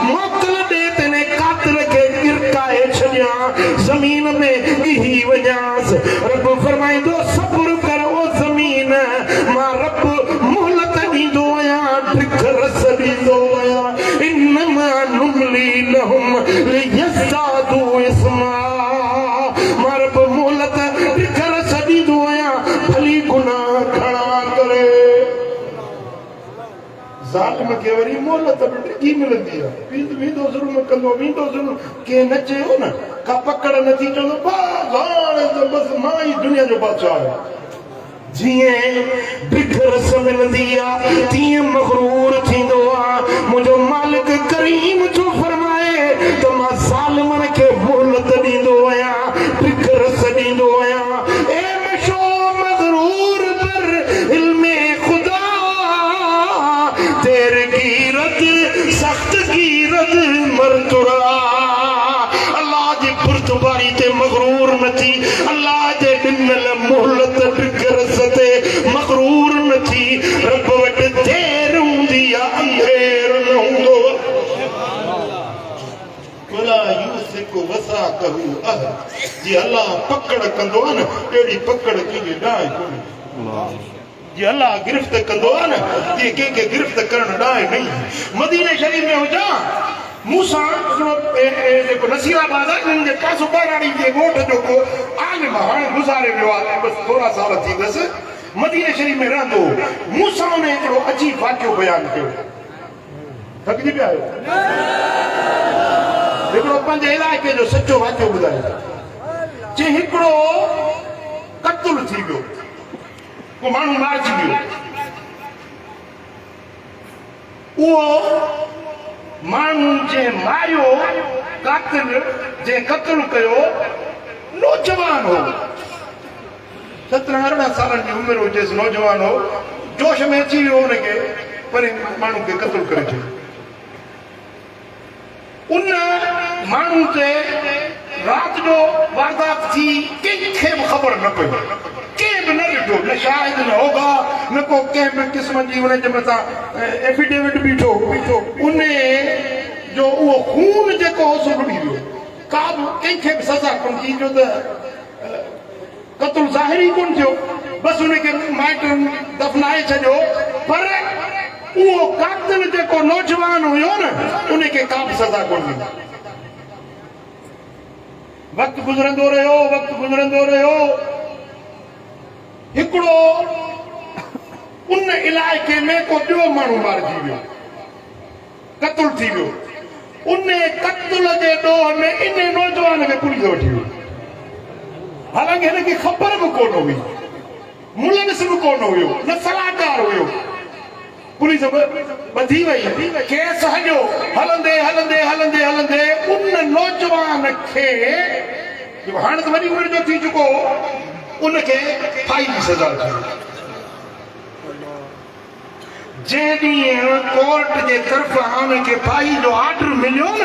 मोकल ॾे त इन कातिल खे गिरकाए छॾियां, ज़मीन में ॻिही वञासि। रब फरमाईंदो सब्र कर ओ ज़मीन, मां रब मोहलत ॾींदो आहियां, ढिघ रस ॾींदो आहियां। इन्नमा नुमली लहुम लियज़्दादू इस्मा, मां रब मोहलत ढिघ रस ॾींदो आहियां, भली गुनाह खणा करे। ज़ालिम खे वरी मोहलत बि ढिघी मिलंदी आहे। वेंदो ज़ुल्म कंदो, वेंदो ज़ुल्म, कंहिं न चयो न, का पकड़ नथी, चवंदो बस हाणे त बस मां ई दुनिया जो बादशाह आहियां। जीअं ढिघ रस मिलंदी आहे तीअं मग़रूर थींदो आहे। मुंहिंजो मालिक करीम जो फरमाए त मां ज़ालिमनि खे मोहलत ॾींदो आहियां, ढिघ रस ॾींदो आहियां। ए मशो मग़रूर पर इल्मे खुदा, तेरी कीरत सख्त कीरत मरतुरा। अल्लाह जी पुरतबारी ते मग़रूर न थी, अल्लाह जे ॾिनल मोहलत ढिघ रस ते मग़रूर न थी। रब वटि देर हूंदी आहे, अंधेर न हूंदो। वला यूसिकु वसाक़हु अहद। जी अल्लाह पकड़ कंदो आहे न अहिड़ी पकड़ कंहिंखे ॾाहे कोन्हे जी अल्लाह गिरफ़्त कंदो आहे न तीअं कंहिंखे गिरफ़्त करणु ॾाहे नहीं मदीने शरीफ़ में हुजां मूंसां जेको नसीराबाद आहे हिननि जे कासो ॿाराणी जे ॻोठ जो को आलिम हाणे गुज़ारे वियो आहे बसि थोरा साल थींदसि मदीने शरीफ़ में रहंदो मूंसां उन हिकिड़ो अजीब वाक़ियो बयानु कयो थकिजी पिया आहियो हिकिड़ो पंहिंजे इलाइक़े जो सचो वाक़ियो ॿुधायो जे हिकिड़ो क़त्ल थी वियो को माण्हू मारिजी वियो उहो माण्हू जे मारियो कातिल जे क़त्ल कयो नौजवान हो 17-18 सालनि जी उमिरि हुजेसि नौजवान हो जोश में अची वियो हुनखे पर माण्हू खे क़त्ल करे छॾियो उन माण्हू ते राति जो वारदात थी कंहिंखे बि ख़बर न पई कंहिं बि न ॾिठो न शाहिद न होगा न को कंहिं बि क़िस्म जी हुनजे मथां एफिडेविट बीठो उन जो उहो खून जेको हो सो रुड़ी वियो का बि कंहिंखे बि सज़ा कोन थी छो त क़त्ल ज़ाहिरी कोन थियो बसि हुनखे माइटनि दफ़नाए छॾियो पर उहो कातिल जेको नौजवान हुयो न उनखे का बि सज़ा कोन ॾिनी वक़्तु गुज़रंदो रहियो हिकिड़ो उन इलाइक़े में को ॿियो माण्हू मारिजी वियो क़त्ल थी वियो उन क़त्ल जे ॾोह में इन नौजवान खे पुलिस वठी वियो हालांकि हिनखे ख़बर बि कोन हुई मुलविस बि कोन हुयो न सलाहकार हुयो पुलिस ॿधी वई केस हलियो हलंदे उन नौजवान खे हाणे त वॾी उमिरि जो थी चुको उनखे फाई जी सज़ा थी जंहिं ॾींहुं कोर्ट जे तरफ़ां उनखे फाई जो ऑर्डर मिलियो न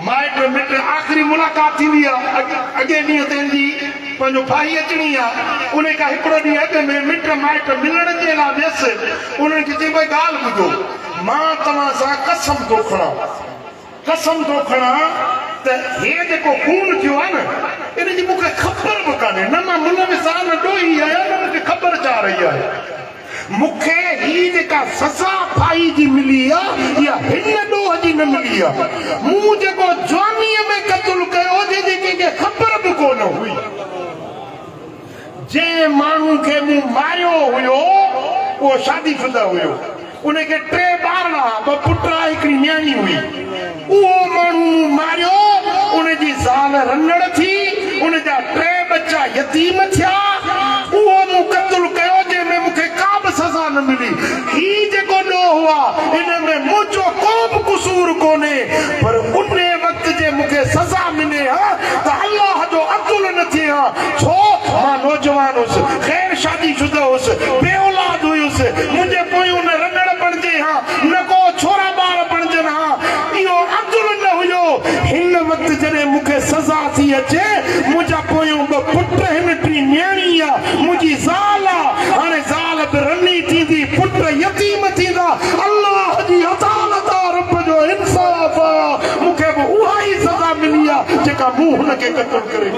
माइट मिट आख़िरी मुलाक़ात थींदी आहे अॻे ॾींहं ते पंहिंजो फाई अचणी आहे उन खां हिकिड़ो ॾींहुं अॻु में मिट माइट मिलण जे लाइ वियसि उन्हनि खे चई भई ॻाल्हि ॿुधो मां तव्हां सां कसम थो खणां त हे जेको खून थियो आहे न इन जी मूंखे ख़बर बि कान्हे न मां मुलविस आहियां न ॾोही आहियां न मूंखे ख़बर छा रही आहे मूंखे ही जेका सज़ा फाई जी मिली आहे इहा हिन ॾोह जी न मिली आहे मूं जेको जवानीअ में क़त्ल कयो जंहिंजी कंहिंखे ख़बर बि कोन हुई जंहिं माण्हू खे मूं मारियो हुयो उहो शादीशुदा हुयो उनखे 3 ॿारड़ा 2 पुट हिकिड़ी न्याणी हुई उहो माण्हू मारियो उनजी ज़ाल रंगड़ थी उनजा 3 बच्चा यतीम थिया उहो मूं क़त्ल कयो जंहिंमें मूंखे का बि सज़ा न मिली ही जेको ॾोह हुआ इन में मुंहिंजो को बि क़सूर कोन्हे पर उन वक़्त जे मूंखे सज़ा मिले हा त अल्लाह जो अदल न थिए हा छो मां नौजवान हुयुसि ख़ैर शादीशुदा हुयुसि बे औलाद हुयुसि मुंहिंजे पोयूं न रंगड़ बणिजे हा न को छोरा ॿार बणिजनि हा इहो अदल न हुयो हिन वक़्तु जॾहिं मूंखे सज़ा थी अचे मुंहिंजा पोयूं 2 पुट हिन 3 न्याणी आहे मुंहिंजी ज़ाल आहे हाणे ज़ाल बि रनी थींदी पुट यतीम थींदा अल्लाह जी अदालत आहे रब जो इंसाफ़ आहे मूंखे बि उहा ई सज़ा मिली आहे जेका मूं हुनखे क़त्ल करे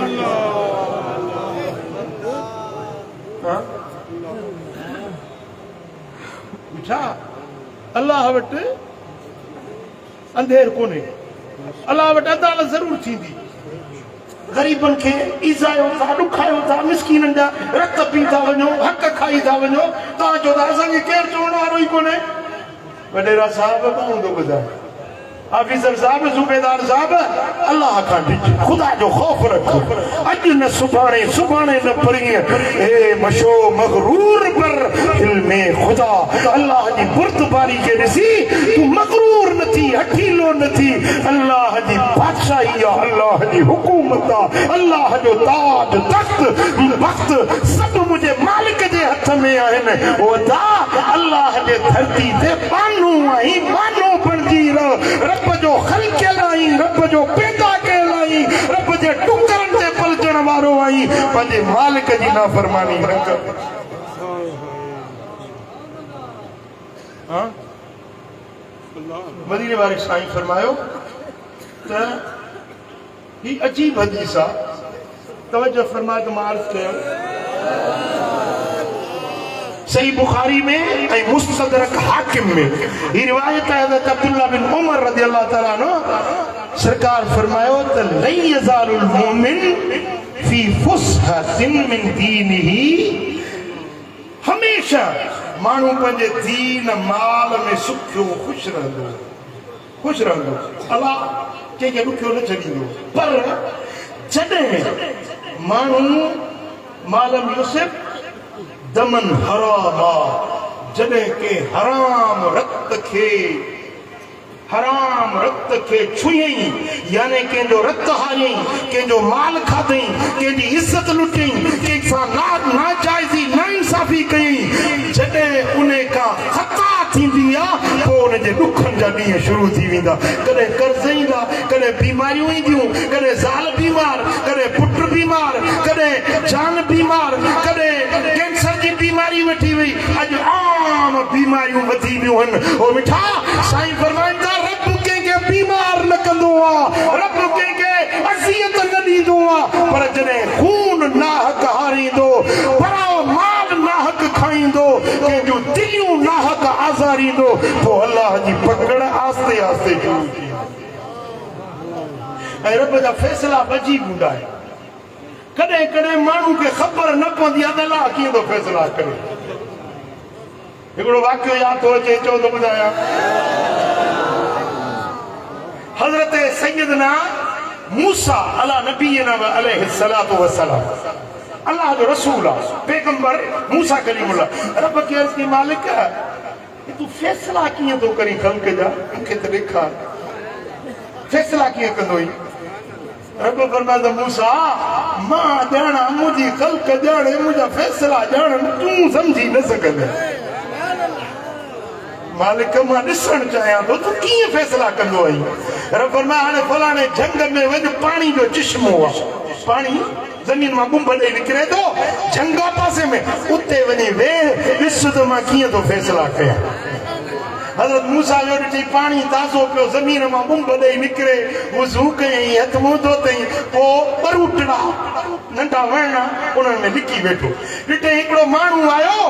छा अल्लाह वटि अंधेर कोन्हे अल्लाह वटि अदालत ज़रूर थींदी ग़रीबनि खे ईज़ायो था ॾुखायो था मिसकीननि जा रत पी था वञो हक़ खाई था वञो तव्हां चओ था असांखे केरु चवण वारो ई कोन्हे वॾेरा साहिब कोन थो ॿुधाए ऑफिसर साहब सूबेदार साहब अल्लाह खां डिज खुदा जो खौफ रख अॼु न सुभाणे न परींहं हे मशो मगरूर पर इल्मे खुदा अल्लाह जी बुर्दबारी खे ॾिसी तूं मगरूर न थी हठीलो न थी अल्लाह जी बादशाही आहे अल्लाह जी हुकूमत आहे अल्लाह जो ताज तख्त वक़्त सभु मुंहिंजे मालिक जे हथ में आहिनि वदा अल्लाह जे धरती ते बानो आई बानो बणिजी रह रब जो ख़ल्क़ियल आई रब जो पैदा कयल आई रब जे टुकरनि ते पलजण वारो आई पंहिंजे मालिक जी नाफ़रमानी न कर मदीने वारे साईं फरमायो त ही अजीब हदीस आहे तवज्जो फरमाए तो मार्स कयो सही बुखारी में ऐं मुस्तदरक हाकिम में ही रिवायत है हज़रत अब्दुल्लाह बिन उमर रज़ियल्लाहु तआला अन्हु सरकार फरमायो त लै यज़ालुल मुमिन फी फुसहतिन मिन दीनिही हमेशा माण्हू पंहिंजे दीन माल में सुखियो ख़ुशि रहंदो अलाह कंहिंखे ॾुखियो न छॾींदो पर जॾहिं माण्हू मालम यूसुफ दमन हरामा जॾहिं के हराम रक्त खे छुयई यानी कंहिंजो रक्त हारियई कंहिंजो माल खाधई कंहिंजी इज़त लुटियई कंहिंसां नाजाइज़ी नाइंसाफ़ी कयई जॾहिं उन खां ख़ता थींदी आहे पोइ उनजे ॾुखनि जा ॾींहं शुरू थी वेंदा कॾहिं कर्ज़ ईंदा कॾहिं बीमारियूं ईंदियूं कॾहिं ज़ाल बीमार कॾहिं पुट बीमार कॾहिं जान बीमार कॾहिं कैंसर जी बीमारी वठी वई अॼु आम बीमारियूं वधी वियूं आहिनि ओ मिठा साईं फरमाईंदा रब कंहिंखे बीमार न कंदो आहे रब कंहिंखे अज़ियत न ॾींदो आहे पर जॾहिं खून नाहक हारींदो पराओ माल नाहक खाईंदो कंहिंजूं दिलियूं नाहक आज़ारींदो पोइ अलाह जी पकड़ आस्ते आस्ते शुरू थी ऐं रब जा फ़ैसिला अजीब हूंदा आहिनि कॾहिं कॾहिं माण्हू खे ख़बर न पवंदी आहे त अलाह कीअं थो फ़ैसिला करे हिकिड़ो वाक़ियो यादि थो अचे चओ थो ॿुधायां हज़रत सैयदना मूसा अला नबीना अलैहिस्सलातु वस्सलाम अल्लाह जो रसूल आहे पैगंबर मूसा कलीमुल्लाह रब खे अर्ज़ की मालिक तू फ़ैसिला कीअं थो करी ख़ल्क़ जा मूंखे त ॾेखार फ़ैसिला कीअं कंदो रब फरमाए मूसा मां ॼाणा मुंहिंजी ख़ल्क़ ॼाणे मुंहिंजा फ़ैसिला ॼाणनि तूं सम्झी न सघंदे मालिक मां ॾिसणु चाहियां थो तूं कीअं फ़ैसिला कंदो आहीं रब फरमाए हाणे फलाणे झंग में वञ पाणी जो चिश्मो आहे पाणी ज़मीन मां बुंब ॾेई निकिरे थो झंगा पासे में उते वञी वेह ॾिस त मां कीअं थो फ़ैसिला कयां हज़रत मूसा जो ॾिठी पाणी ताज़ो पियो ज़मीन मां बुंब ॾेई निकिरे वुज़ू कयईं हथ मुंहुं धोतईं पोइ ॿरूटड़ा नंढा वणा उन्हनि में लिकी वेठो ॾिठे हिकिड़ो माण्हू आयो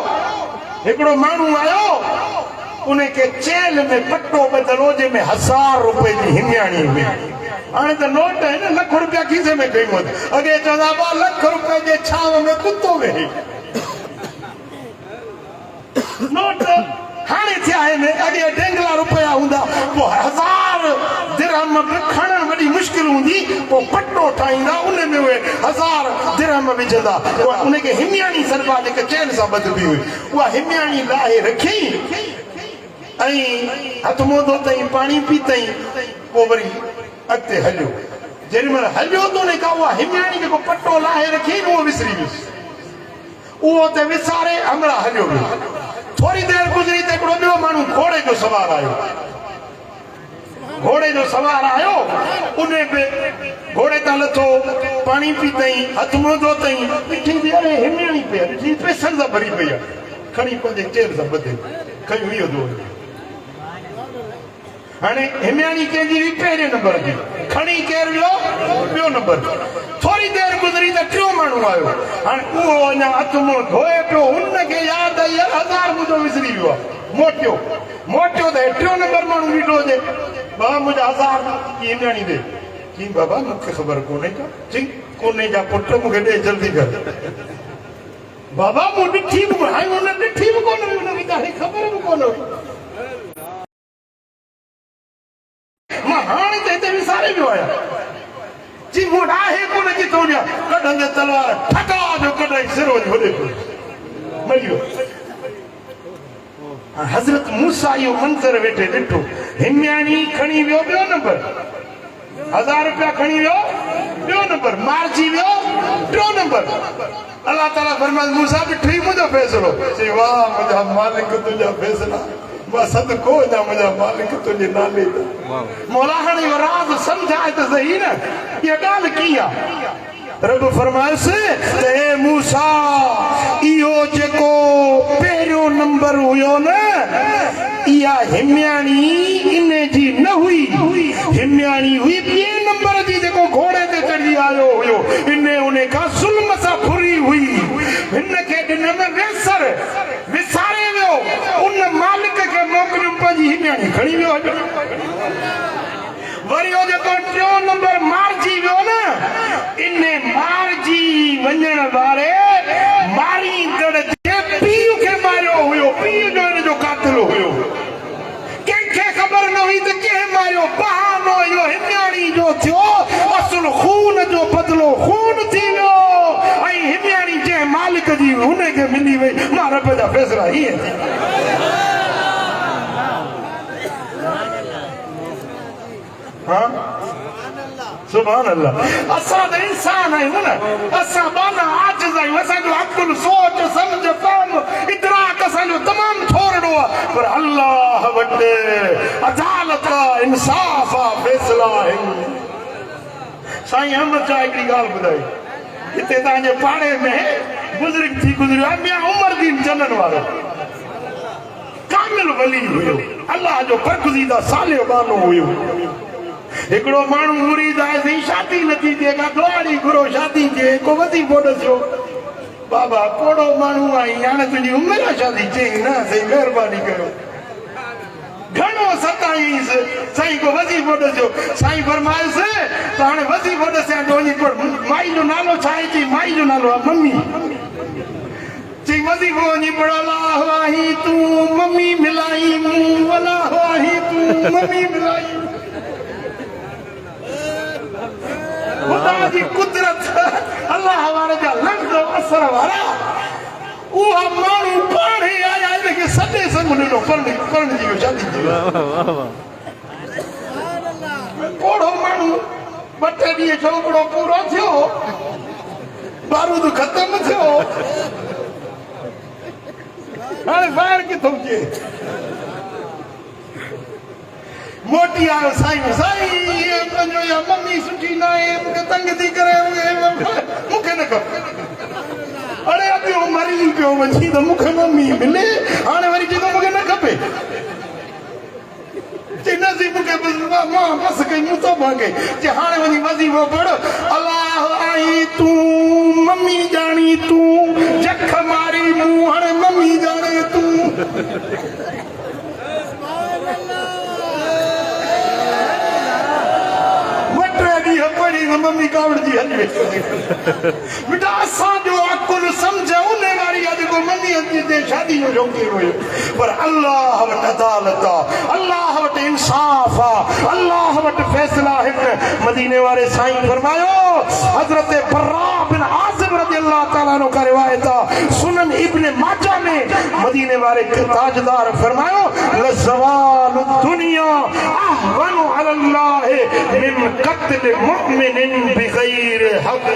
उनखे चेल में पट्टो ॿधल हो जंहिंमें 1000 रुपए जी हिम्याणी हुई हाणे त नोट आहिनि लख रुपया खीसे में कयूं अॻे चवंदा 2 लख रुपए जे छांव में कुतो वेहे नोट हाणे थिया आहिनि अॻे ढेंगला रुपया हूंदा पोइ 1000 दिरहम खणणु वॾी मुश्किल हूंदी पोइ पट्टो ठाहींदा उन में उहे 1000 दिरहम विझंदा उनखे हिम्याणी सरबा जेके चेन सां ॿधबी हुई उहा हिम्याणी लाहे रखी ऐं हथ मुंहुं धोतईं पाणी पीतईं पोइ वरी अॻिते हलियो जेॾी महिल हलियो त उन खां उहा हिम्याणी जेको पट्टो लाहे रखी उहो विसरी वियुसि उहो त विसारे हमला हलियो वियो थोरी देरि गुज़री त हिकिड़ो ॿियो माण्हू घोड़े जो सवार आयो उन बि घोड़े तां लथो पाणी पीतईं हथ मुंहुं धोतईं ॾिठी अरे हिम्याणी पई आहे ॾिठी पैसनि सां भरी पई आहे खणी पंहिंजे चेल सां ॿधे खणी वियो हाणे हिम्याणी कंहिंजी हुई पहिरें नंबर जी खणी केरु वियो ॿियो नंबर थोरी देरि गुज़री त टियों माण्हू आयो हाणे उहो अञा हथ मुंहुं धोए पियो हुनखे यादि आई 1000 मुंहिंजो विसरी वियो आहे मोटियो त टियों नंबर माण्हू बीठो हुजे बाबा मुंहिंजा 1000 हिम्याणी ॾे चई बाबा मूंखे ख़बर कोन्हे का चई कोन्हे जा पुट मूंखे ॾे जल्दी कर बाबा मूं ॾिठी बि हाणे हुन ॾिठी बि कोन हुई हुनखे ॾाढी ख़बर बि कोन हुई मां हाणे त हिते विसारे वियो आहियां जी मूं आहे कोन किथां ॾियां कढंदे तलवार ठका जो कढाई सिरो होॾे पियो मरी वियो हज़रत मूसा इहो मंज़र वेठे ॾिठो हिम्याणी खणी वियो ॿियो नंबर 1000 रुपया खणी वियो ॿियो नंबर मारिजी वियो टियों नंबर अल्लाह ताला फरमाए मूसा बि ठीक मुंहिंजो फ़ैसिलो चई वाह मुंहिंजा मालिक तुंहिंजा फ़ैसिला मां सदको वञा मुंहिंजा मालिक तुंहिंजे नाले मौला हाणे इहो राज़ सम्झाए त सही न इहा ॻाल्हि कीअं आहे रब फरमायसि त हे मूसा इहो जेको पहिरियों नंबर हुयो न इहा हिम्याणी इन जी न हुई हिम्याणी हुई ॿिए नंबर जी जेको घोड़े ते चढ़ी आयो हुयो इन्हें उन्हें का जुल्म सा भुरी हुई इनके दिन में वेसर विसारे वियो उन मालिक के मोकलियूं पंहिंजी हिम्याणी खणी वियो वरी ओ जेको टियों नंबर मारजी वियो न इन्हें मारजी वञण वारे मारींदड़ जे पीउ खे मारियो हुयो पीउ जो इन जो कातिल हुयो कंहिंखे ख़बर न हुई त कंहिं मारियो बहानो इहो हिम्याणी जो थियो असुल खून जो बदिलो खून थी वियो ऐं हिम्याणी जंहिं मालिक जी हुनखे मिली वई मां रब जा फैसला हीअं हाँ सुभान अल्लाह असां त इंसान आहियूं न असां बाना आजिज़ आहियूं असांजो अकुल सोच सम्झ फहम इदराक असांजो तमामु थोरो आहे पर अल्लाह वटि अदालत आहे इंसाफ़ आहे फैसला आहिनि साईं अहमद शाह हिकिड़ी ॻाल्हि ॿुधाई हिते तव्हांजे पाड़े में बुज़ुर्ग थी गुज़रियो आहे मियां उमरदीन चनन वारो कामिल वली हुयो अल्लाह जो बरगुज़ीदा सालिह बानो हुयो हिकिड़ो माण्हू मुरीद आहे साईं शादी नथी थिए का दुआरी घुरो शादी थिए को वज़ीफ़ो ॾसियो बाबा कोड़ो माण्हू आई हाणे तुंहिंजी उमिरि आहे शादी चई न साईं महिरबानी कयो घणो सताईंसि साईं को वज़ीफ़ो ॾसियो साईं फरमायुसि त हाणे वज़ीफ़ो ॾसियां थो वञी पर माई जो नालो छा आहे चई माई जो नालो आहे मम्मी चई वज़ीफ़ो वञी पढ़ अलाह आहीं तूं मम्मी मिलाई मूं अलाह आहीं तूं मम्मी मिलाई खुदा जी कुदरत अल्लाह वारे जा लफ्ज़ असर वारा उहा माण्हू पाण ई आया हिनखे सॼे संग ॾिनो करण जी शादी थी कोड़ो माण्हू ॿ टे ॾींहं छोकिरो पूरो थियो बारूद ख़तम थियो हाणे ॿाहिरि किथां अचे मोटी आयो साईं साईं मम्मी सुठी न आहे मूंखे तंग थी करे मूंखे न खपे अड़े अॻियो मरी पियो वञी त मूंखे मम्मी मिले हाणे वरी चए मूंखे न खपे चई नसीब मूंखे मां बसि कई मूं थो मांगे चई हाणे वञी वज़ीफ़ो पढ़ अलाह आई तूं मम्मी ॼाणी तूं जख मारी मूं हाणे मम्मी ॼाणे तूं मम्मी कावड़ जी हली बेटा असांजो अकुल सम्झ उन वारी आहे जेको मम्मी ते शादी जो शौक़ीन हुयो पर अल्लाह वटि अदालत आहे अल्लाह वटि इंसाफ़ आहे अल्लाह वटि फैसला आहिनि मदीने वारे साईं फरमायो हज़रत बर्रा बिन आज़िब रज़ियल्लाहु ताला अन्हु का रिवायत आहे सुनन इब्न माजा में मदीने वारे ताजदार फरमायो लज़वालु दुनिया अहवनु अलल्लाह मिन क़त्ल मुमिनिन बिग़ैर हक़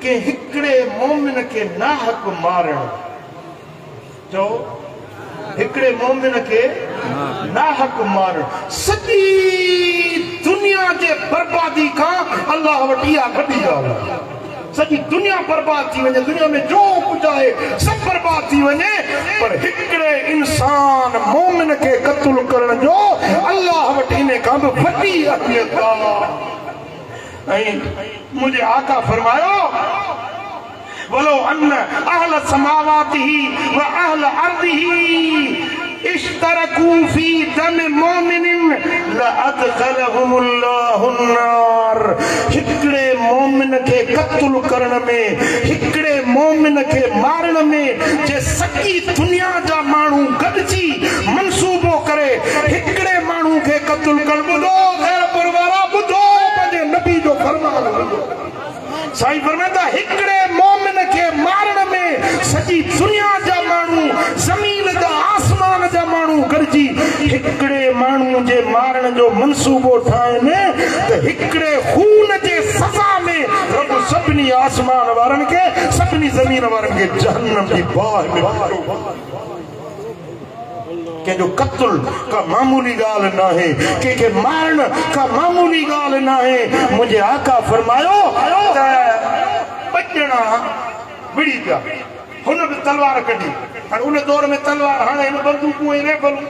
के हिकड़े मोमिन के नाहक मारण जो हिकड़े मोमिन के नाहक मारण सॼी दुनिया जे बर्बादी का अल्लाह वटि इहा वॾी ॻाल्हि आहे सॼी दुनिया बर्बाद थी वञे दुनिया में जो कुछ आहे सब बर्बाद थी वञे पर हिकड़े इंसान मोमिन के क़त्ल करण जो अल्लाह वटि इन खां बि वॾी अहमियत आहे मुझे आका फरमायो वलो अन्न अहल समावातिही व अहल अर्दिही इश्तरकू फी दम मोमिनिन लअदखलहुमुल्लाहु अन्नार हिकड़े मोमिन के क़त्ल करण में हिकड़े मोमिन के मारण में जे सॼी दुनिया जा माण्हू गॾिजी मंसूबो करे हिकड़े माण्हू के क़त्ल करण ॿुधो ख़ैरपुर वारा ॿुधो पंहिंजे नबी जो फरमान साईं फरमाईंदा हिकड़े मोमिन के मारण में सॼी दुनिया जा माण्हू ज़मीन जा आसमान जा माण्हू गॾिजी हिकड़े माण्हू जे मारण जो मंसूबो ठाहिनि त हिकड़े खून जे सज़ा में रब सभिनी आसमान वारनि खे सभिनी ज़मीन वारनि खे जहन्नम जी बाहि में के जो कत्ल का मामूली ॻाल्हि न आहे के मारण का मामूली ॻाल्हि न आहे मुंहिंजे आका फरमायो त ॿ ॼणा विड़ी पिया हुन बि तलवार कढी हाणे उन दौर में तलवार हाणे हिन बंदूकूं ऐं राइफलूं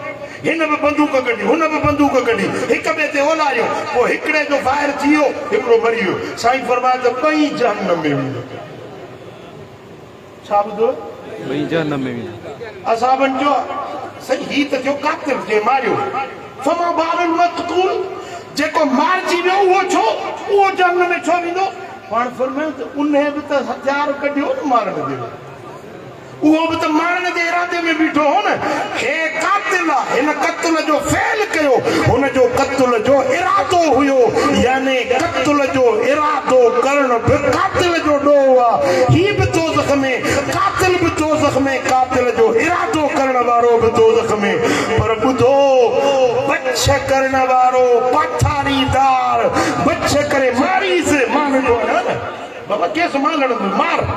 हिन बि बंदूक कढी हुन बि बंदूक कढी हिक ॿिए ते ओलारियो पोइ हिकिड़े जो फायर थी वियो हिकिड़ो मरी वियो साईं फरमाए त ॿई जहन्नम में वेंदा छा ॿुधो ॿई जहन्नम में वेंदा असाबनि जो सही ही त थियो कातिल जे मारियो फमा बारुल मक़तूल जेको मारिजी वियो उहो छो उहो जहन्नम में छो वेंदो पाण फरमायो त उन बि त हथियार कढियो न मारण जो उहो बि त मारण जे इरादे में बीठो हो न हे कातिल आहे हिन क़त्ल जो फ़ैल कयो हुन जो क़त्ल जो इरादो हुयो यानी क़त्ल जो इरादो करण बि कातिल जो ॾोह आहे ही बि दोज़ख में कातिल बि दोज़ख में कातिल जो इरादो करण वारो बि दोज़ख में पर ॿुधो बच करण वारो पाथारीदार बच करे मारीसि मां ॾिठो आहे न बाबा केस मां लड़ंदुसि मार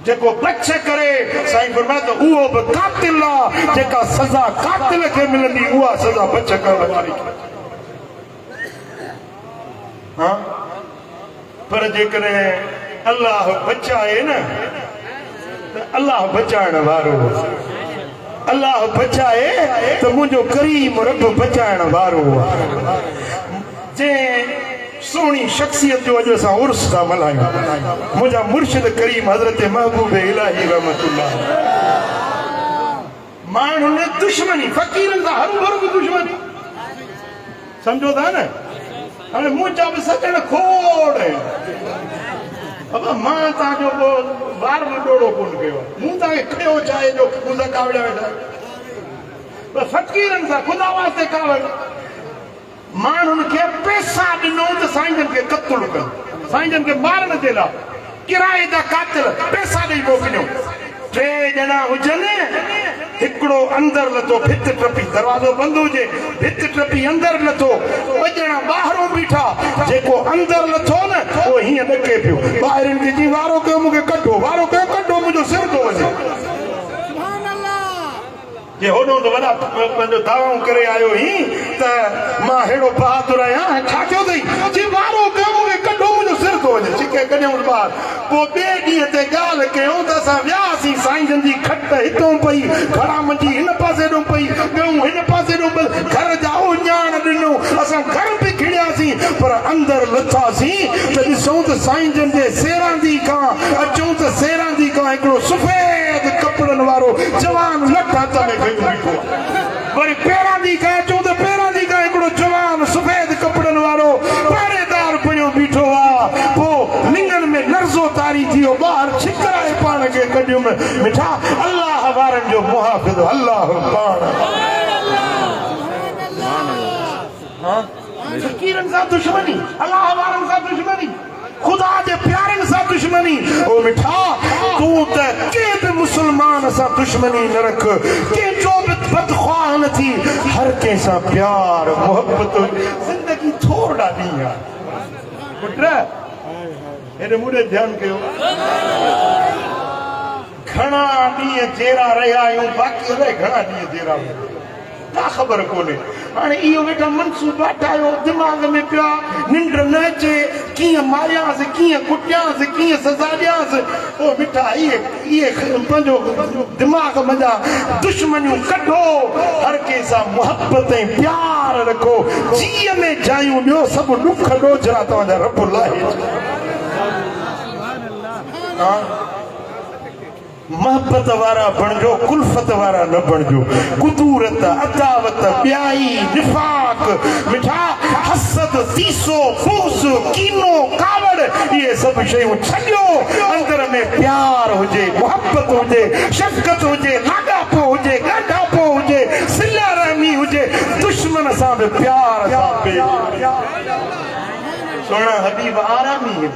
जेको बच करे साईं फरमाए त उहो बि कातिल आहे जेका सज़ा कातिल खे मिलंदी उहा सज़ा बच करण वारी हाँ पर जेकॾहिं अल्लाह बचाए न त अल्लाह बचाइण वारो अल्लाह बचाए त मुंहिंजो करीम रब बचाइण वारो आहे जंहिं सोनी शख्सियत जो अॼु असां उर्स था मल्हायूं मुंहिंजा मुर्शिद करीम हज़रत महबूब इलाही रहमतुल्लाह माण्हुनि ने दुश्मनी फ़क़ीरनि सां हरू भरू बि दुश्मनी सम्झो था न हाणे मुंहिंजा बि सजण खोड़ बाबा मां तव्हांजो ॿार बि ॾोड़ो कोन कयो आहे मूं तव्हांखे खयो चाहे जो मूं सां कावड़िया वेठा फ़क़ीरनि सां ख़ुदा वास्ते कावड़ माण्हुनि खे पैसा ॾिनो त साईं जन खे क़त्ल कनि साईं जन खे मारण जे लाइ किराए जा कातिल पैसा ॾेई मोकिलियो 3 ॼणा हुजनि हिकिड़ो अंदरि लथो भित टपी दरवाज़ो बंदि हुजे भित टपी अंदरि लथो 2 ॼणा ॿाहिरों बीठा जेको अंदरि लथो न उहो हीअं ॾके पियो ॿाहिरिनि खे जी वारो कयो मूंखे कढो वारो कयो कढो मुंहिंजो सिर थो वञे जे होॾो त वॾा पंहिंजो दावाऊं करे आयो ही त मां अहिड़ो बहादुर आहियां छा थियो अथई जी वारो कयो मूंखे कढो मुंहिंजो सिर थो वञे छिके कढियूं ॿार पोइ ॿिए ॾींहं ते ॻाल्हि कयूं त असां वियासीं साईं जन जी खट हितां पई घड़ा मंझि हिन पासे ॾों पई ॿियूं हिन पासे ॾों पई घर जा उञाण ॾिनो असां घर बि खिड़ियासीं पर अंदरि लथासीं त ॾिसूं त साईं जन जे सेरांदी खां अचूं त सेरांदी खां हिकिड़ो सफ़ेद कपिड़नि वारो जवान लठ हथ में खयो बीठो वरी पेरांदी खां अचूं त पेरांदी खां हिकिड़ो जवान सफ़ेद कपिड़नि वारो पहरेदार बणियो बीठो आहे पोइ लिंगनि में लर्ज़ो तारी थी वियो ॿाहिरि छिकराए पाण खे कढियुमि मिठा अल्लाह वारनि जो मुहाफ़िज़ अल्लाह पाण फ़क़ीरनि सां दुश्मनी अल्लाह वारनि सां दुश्मनी ख़ुदा जे प्यारनि सां दुश्मनी ओ मिठा तूं त कंहिं बि मुस्लमान सां दुश्मनी न रख कंहिंजो बि बदख़्वाह न थी हर कंहिं सां प्यार मोहबत ज़िंदगी थोरा ॾींहं आहे पुट हेॾे मूंॾे ध्यानु कयो घणा ॾींहं जहिड़ा रहिया आहियूं बाक़ी अलाए घणा ॾींहं जहिड़ा का ख़बर कोन्हे हाणे इहो वेठा मनसूबा ठाहियो दिमाग़ में पिया निंड न अचे कीअं मारियासीं कीअं कुटियासीं कीअं सज़ा ॾियासीं पोइ मिठा इहे पंहिंजो दिमाग़ मंझा दुश्मनियूं कढो हर कंहिं सां मुहबत ऐं प्यार रखो जीअं में जायूं ॾियो सभु ॾुख ॾोजरा तव्हांजा रब लाहे मोहब्बत वारा बणजो कुल्फत वारा न बणजो कुदूरत अदावत ब्याई निफाक मिठा हसद सीसो फूस कीनो कावड़ ये सब शयूं छॾियो अंदर में प्यार हुजे मोहब्बत हुजे शफ़क़त हुजे लाॻापो हुजे ॻंढापो हुजे सिला रहमी हुजे दुश्मन सां बि प्यार सां सोना हबीब आरामी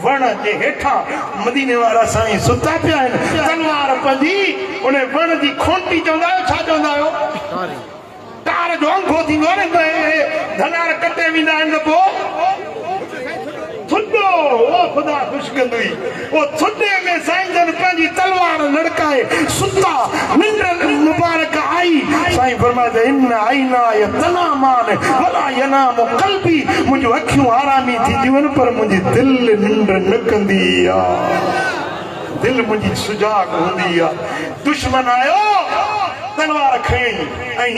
वण जे हेठां मदीने वारा साईं सुता पिया आहिनि तलवार पंहिंजी उन वण जी खोंटी चवंदा आहियो छा चवंदा आहियो तार जो अंगो थींदो आहे न धनार कटे वेंदा आहिनि त पोइ थुॾो ओ ख़ुदा ख़ुशि कंदी ओ थुॾे में साईं जन पंहिंजी तलवार लड़काए सुता निंड मुबारक आई साईं फरमाए इन आईना तनामान वला यनाम क़ल्बी मुंहिंजूं अखियूं आरामी थींदियूं आहिनि पर मुंहिंजी दिलि निंड न कंदी आहे दिलि मुंहिंजी सुजाग हूंदी आहे दुश्मन आयो तलवार खई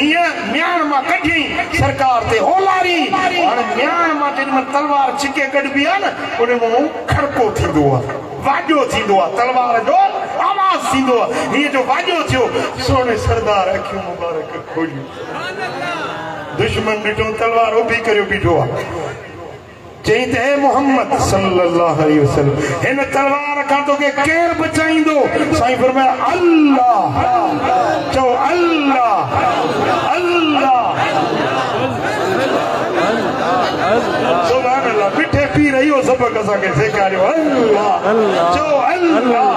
हिया म्यान मा कढी सरकार ते होलारी और म्यान मा जिन में तलवार छिके कढबी आ न उन मो खड़को थींदो आ वाजो थींदो आ तलवार जो आवाज थींदो आ ये जो वाजो थियो सोने सरदार अखियूं मुबारक खोलियो दुश्मन ॾिठो तलवार उभी करियो बीठो आ चई ते मोहम्मद सल्लल्लाहु अलैहि वसल्लम हिन तलवार खां तोखे केर बचाईंदो साईं फरमाया अल्लाह चओ अल्लाह अल्लाह सुभान अल्लाह मिठे पी रहियो सबक असांखे सेखारियो अल्लाह चओ अल्लाह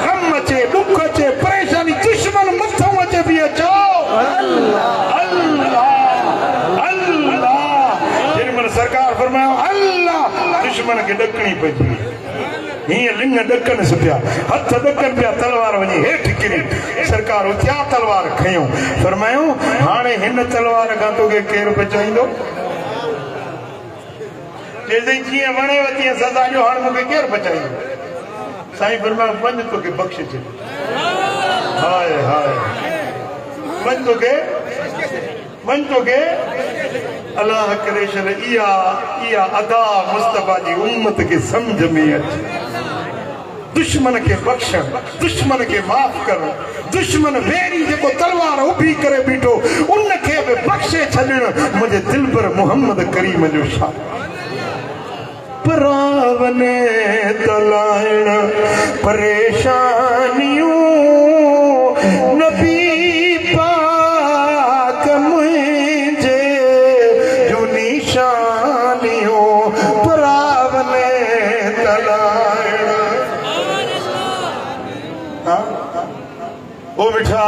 गम अचे दुख अचे परेशानी दुश्मन मथां अचे बि चओ अल्लाह अल्लाह सरकार फरमायो अल्लाह दुश्मन के डकणी पजी हिय लिंग डकन सुपिया हथ डकन पिया तलवार वनी हेठ किरी सरकार उथिया तलवार खयो फरमायो हाणे हिन तलवार का तोखे केर बचाईंदो जेदे जी वणे वती सदा जो हाणे मूंखे केर बचाईंदो साईं फरमायो वञ तोखे बख्शे छे हाय हाय वञ तोखे अल्लाह करे शल इया अदा मुस्तफा जी उम्मत के समझ में अचे दुश्मन के बख्शण दुश्मन के माफ कर दुश्मन वेरी जेको तलवार उभी करे बीठो उन के भी बख्शे छॾण मुझे दिल पर मोहम्मद करीम जो शान परावने तलाइण परेशानियों नबी पाक मुझे जो निशानियों परावने तलाइण ओ मिठा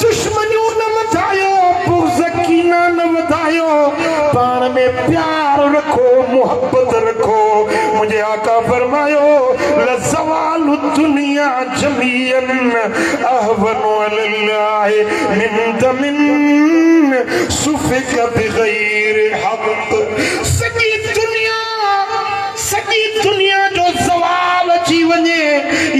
दुश्मनियों न वधायो बुग़्ज़ कीना न वधायो पाण में प्यार रखो मोहब्बत रखो मुझे आका फरमायो लज़वालु दुनिया जमीअन अहवनु अलल्लाहि मिन दमिन सुफ़िका बिग़ैर हक़ सॼी दुनिया जो ज़वाल अची वञे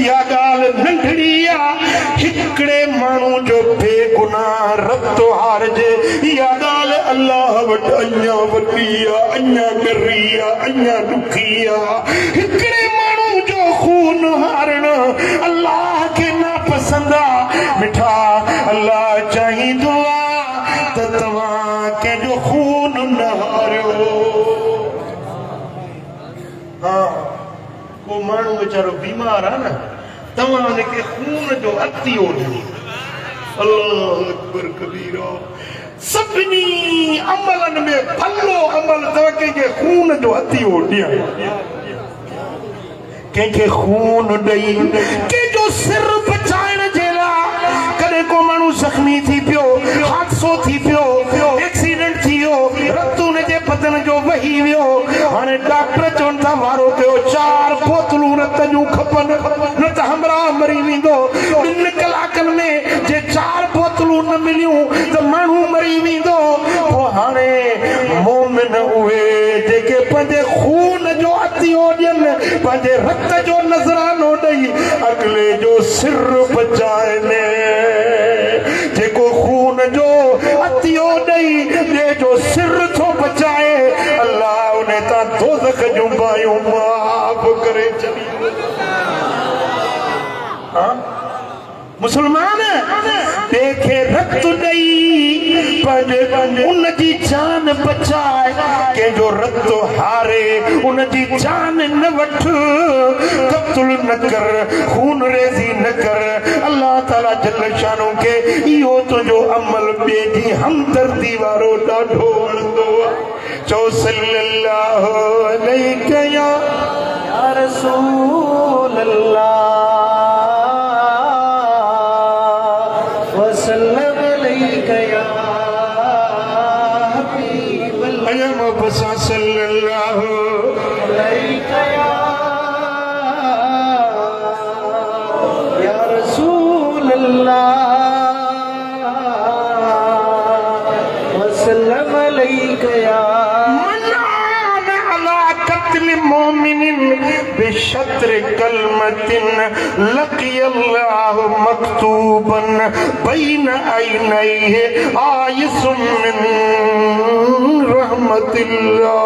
या ॻाल्हि नंढड़ी आहे हिकिड़े माण्हू जो बेगुनाह रतो हारजे या ॻाल्हि अल्लाह वटि अञा वॾी आहे अञा ॻरी आहे अञा ॾुखी आहे हिकिड़े माण्हू जो खून हारण अल्लाह खे नापसंद आहे मिठा अल्लाह चाहींदो आहे त तव्हां कंहिंजो खून न हारियो हाँ को माण्हू वीचारो बीमार आहे न तव्हां हुनखे खून जो अतियो ॾियो अल्लाह अकबर कबीरा सभिनी अमलनि में भलो अमल अथव कंहिंखे खून जो अतियो ॾियणु कंहिंखे खून ॾेई कंहिंजो सिर बचाइण जे लाइ कॾहिं को माण्हू ज़ख़्मी थी पियो हादसो थी पियो एक्सीडेंट थी वियो रतु हुनजे बदन जो वही वियो हाणे डॉक्टर चवनि था वारो कयो 4 बोतलूं रत जूं खपनि न त हमराह मरी वेंदो 2 कलाकनि में जे 4 बोतलूं न मिलियूं त माण्हू मरी वेंदो पोइ हाणे मोमिन उहे जेके पंहिंजे खून जो अतियो ॾियनि पंहिंजे रत जो नज़रानो ॾेई अॻिले जो सिर बचाइनि जेको खून जो अतियो ॾेई ॿिए जो सिर थो बचाए अल्लाह उन तां दोज़ख जूं बायूं माफ़ करे छॾींदो मुसलमान देखे रत ॾेई पंहिंजे उन जी जान बचाए कंहिंजो रत हारे उन जी जान न वठ क़त्ल न कर खून रेज़ी न कर अल्लाह ताला जल शानो के इहो तुंहिंजो अमल ॿिए जी हमदर्दी वारो ॾाढो वणंदो आहे चओ सल्लल्लाहु अलैहि या रसूल अल्लाह वसल्लम अलैका या हबीब अल्लाह सल्लल्लाहु अलैका या रसूल अल्लाह वसल्लम अलैका या मोमिन बेशत्र कलम कलिमतिन लक़ियल्लाहु मक्तूबन बैन ऐनैहि आयसुम मिन रहमतिल्लाह।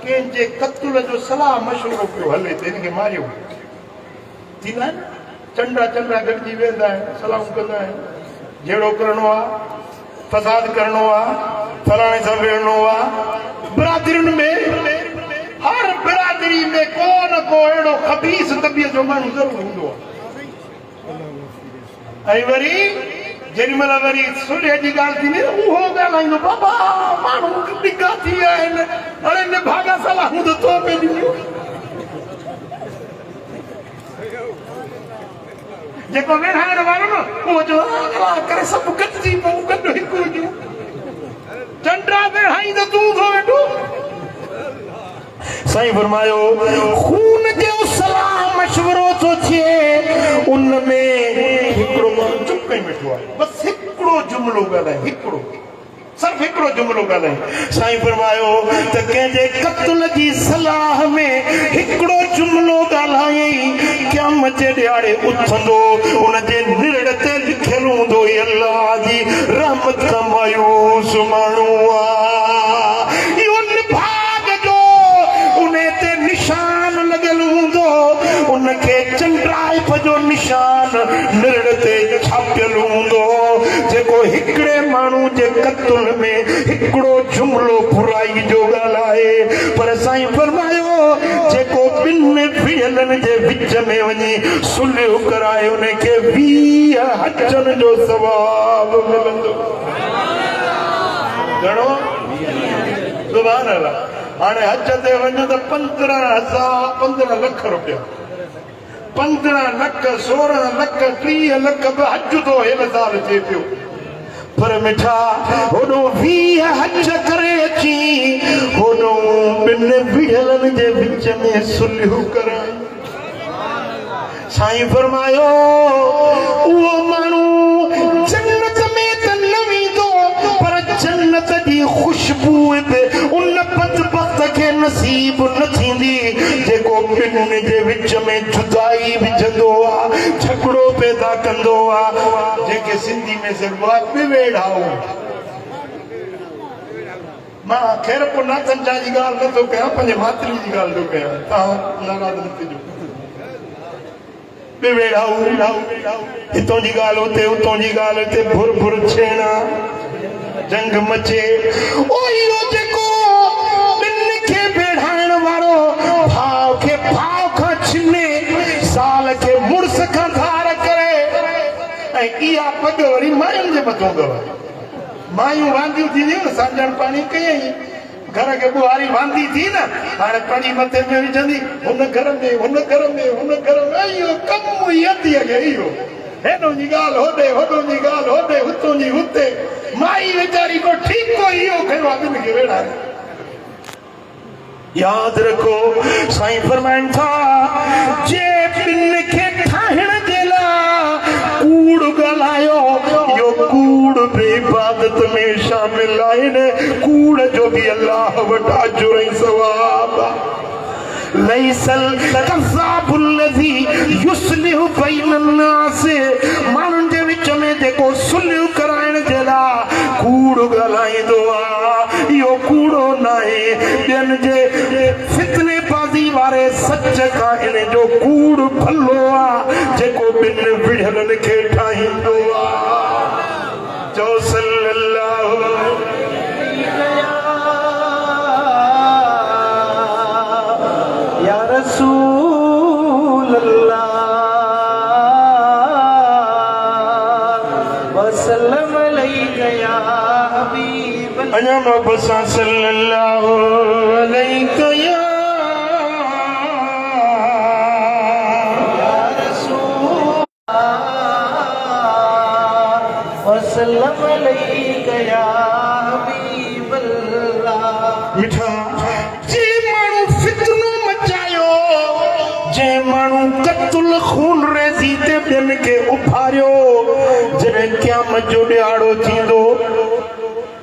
कंहिंजे क़त्ल जो सलाह मशवरो पियो हले त हिनखे मारियो थींदा आहिनि। चंडा चंडा गॾिजी वेंदा आहिनि, सलाहूं कंदा आहिनि, जहिड़ो करिणो आहे, फसाद करिणो आहे, फलाणे सां विढ़णो आहे। बिरादरियुनि में हर बिरादरी में को न को अहिड़ो ख़बीस तबियत जो माण्हू ज़रूरु हूंदो आहे। ऐं वरी जेॾी महिल वरी सुलह जी ॻाल्हि थींदी उहो ॻाल्हाईंदो, बाबा माण्हू ॾिका थी विया आहिनि, हाणे निभागा सलाहूं त तो पंहिंजियूं। जेको विढ़ाइण वारो न उहो जो करे सभु गॾिजी पोइ गॾु हिकु हुजूं। चंडा विढ़ाई त तूं थो वेठो। साईं फरमायो खून जो सलाह मशवरो थो थिए, उन में हिकिड़ो माण्हू चुप कई वेठो आहे, बसि हिकिड़ो जुमिलो ॻाल्हाए, हिकिड़ो सिर्फ़ु हिकिड़ो जुमिलो ॻाल्हाए। साईं फरमायो त कंहिंजे क़त्ल जी सलाह में हिकिड़ो जुमिलो ॻाल्हायईं, क़यामत जे ॾियारे उथंदो, उनजे निरड़ ते लिखियलु हूंदो अल्लाह जी रहमत खां मायूस माण्हू आहे। इहो निभाग जो उन ते निशान लॻल हूंदो, उनखे चंड्राइप जो निशान निरड़ ते छापियल हूंदो। जेको हिकिड़े माण्हू जे क़त्ल में हिकिड़ो जुमिलो बुराई जो ॻाल्हाए, पर साईं फरमायो जेको ॿिनि फियलनि जे विच में वञी सुलह कराए, उनखे 20 हजनि जो सवाब मिलंदो। घणो? सुभान अल्लाह। हाणे हज ते वञो त 15 लख रुपया, 15 लख, 16 लख, 30 लख बि हज तो हिन साल थिए पियो। पर मिठा होॾो 20 हज करे अची होॾो ॿिनि बिहलनि जे विच में सुलह कराई। साईं फरमायो उहो माण्हू जन्नत में त न वेंदो, पर जन्नत जी खुशबू बि उन बदबख्त खे नसीब न थींदी जेको ॿिन्हिनि जे विच में जुदाई विझंदो आहे, झगड़ो पैदा कंदो आहे, जेके सिंधी में चइबो आहे बिवेड़ाओ। मां ख़ैरपुर नाथन शाह जी ॻाल्हि नथो कयां, पंहिंजे मातरी जी ॻाल्हि थो कयां, तव्हां नाराज़ न थिजो। बिवेड़ाओ हितों जी ॻाल्हि हुते, हुतों जी ॻाल्हि हिते, भुर भुर छेड़ा जंग मचे। ओ इहो जेको ॿिनि खे बेड़ाइण वारो भाउ खे भाउ खां छिने, साल खे मुड़ुस खां धार करे, ऐं इहा पग वरी मायुनि जे मथां अथव। मायूं वांदियूं थींदियूं न, सांजण पाणी कयईं, घर खे ॿुहारी वांदी थी न, हाणे पड़ी मथे में विझंदी, हुन घर में, हुन घर में, हुन घर में। इहो कमु यदीअ खे इहो, हेॾो जी ॻाल्हि होॾे, होॾो जी ॻाल्हि होॾे, हुतों जी हुते। माई वीचारी को ठीकु इहो कयो आहे ॿिनि खे वेड़ाए। यादि रखो साईं फरमाइनि था जे ॿिनि खे ठाहिण जे लाइ कूड़ ॻाल्हायो, इहो कूड़ बि इबादत में शामिल आहिनि। कूड़ जो बि अलाह वटि अजुर ऐं सवाब आहे। लैसल कज़ाबुल्लज़ी युस्लिहु बैनन्नास, माण्हुनि जे विच में जेको सुलह कराइण जे लाइ कूड़ ॻाल्हाईंदो आहे, इहो कूड़ो न आहे। ॿियनि जे फितने बाज़ी वारे सच खां इन जो कूड़ भलो आहे जेको ॿिनि विढ़ियलनि खे ठाहींदो आहे। चओ सल्लल्लाहु या रसूल अल्लाह वसल्लम अलैका या हबीब अल्लाह मबसा सल्लल्लाहु अलैका या रसूल वसल्लम अलैका या हबीब अल्लाह। मिठा कत्ल खून रेज़ी ते ॿियनि खे उभारियो, जॾहिं क़यामत जो ॾियारो थींदो,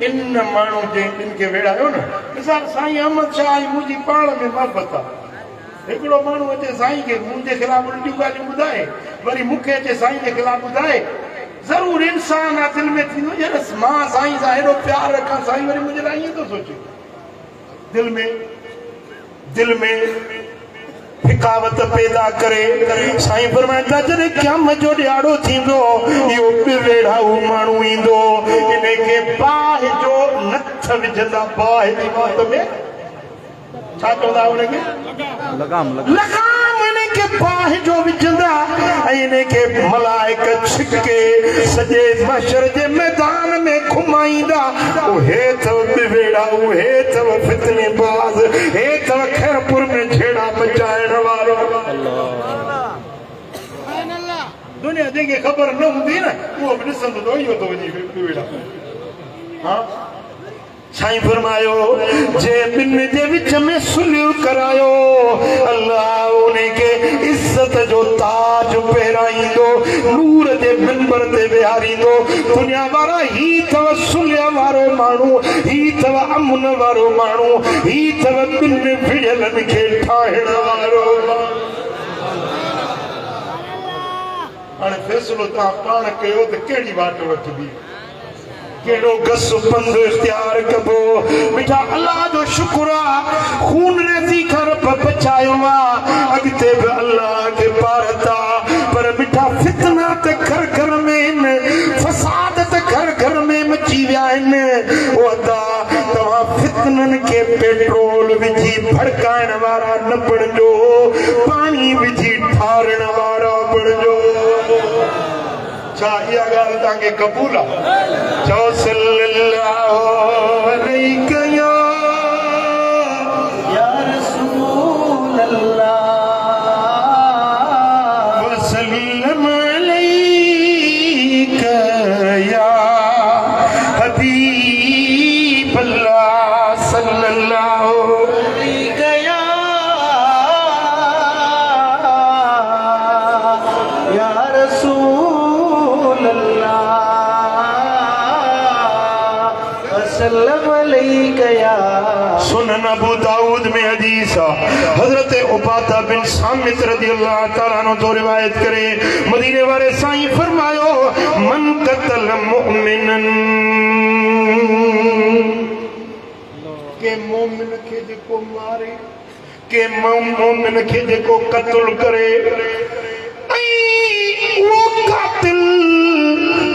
इन माण्हू जे ॿिनि खे वेड़ायो न। मिसाल साईं अहमद शाह जी मुंहिंजी पाण में मोहबत आहे, हिकिड़ो माण्हू अचे साईं खे मुंहिंजे ख़िलाफ़ उल्टियूं ॻाल्हियूं ॿुधाए, वरी मूंखे अचे साईं जे ख़िलाफ़ ॿुधाए, ज़रूरु इंसान आहे दिलि में थींदो यार मां साईं सां हेॾो प्यारु रखां, साईं वरी मुंहिंजे लाइ ईअं थो सोचे, दिलि में हिकावत पैदा करे। साईं फरमाइनि था जॾहिं क़यामत जो ॾियारो थींदो इहो ॿिवेड़ाऊ माण्हू ईंदो, इनखे बाहि जो नथ विझंदा, बाहि जी मौत में छा चवंदा हुनखे लगाम इनखे बाहि जो विझंदा ऐं इनखे मलाइक छिके सॼे महशर जे मैदान में घुमाईंदा। हे अथव ॿिवेड़ाऊ, हे अथव फितनेबाज़, हे अथव खैरपुर में छेड़ा मचाइण वारो। दुनिया जंहिंखे ख़बर न हूंदी न उहो बि ॾिसंदो त इहो थो वञी ॿिवेड़ाऊ। हा साईं फरमायो जे ॿिन जे विच में सुलह करायो अल्लाह उनखे इज़त जो ताज पहिराईंदो, नूर जे मिंबर ते विहारींदो। दुनिया वारा ही अथव सुलह वारो माण्हू, ही अथव अमन वारो माण्हू, ही अथव ॿिन विढ़ियलनि खे ठाहिण वारो। हाणे फ़ैसिलो तव्हां पाण कयो त कहिड़ी वाट वठबी, केड़ो गस पंध इख्तियार कबो। मिठा अल्लाह जो शुक्र आहे खून रेज़ी खां रब बचायो आहे, अॻिते बि अल्लाह खे पारता, पर मिठा फितना त घर घर में, फसाद त घर घर में मची विया आहिनि। ओ अदा तव्हां फितननि खे पेट्रोल विझी भड़काइण वारा न बणिजो, पाणी विझी ठारण वारा बणिजो। छा इहा ॻाल्हि तव्हांखे क़बूल आहे? चओ सल्लल्लाहु अलैहि या रसूल अल्लाह वसल्लम अलैका या हबीब अल्लाह सल्लल्लाहु अलैका या रसूल सुनन अबू दाऊद में हदीस हजरत उबादा बिन सामित रज़ियल्लाहु तआला अन्हु तो रिवायत करे मदीने वाले साईं फरमायो मन कतल मुमिनन के मोमिन खे जेको मारे, के मोमिन खे जेको क़त्ल करे वो कातिल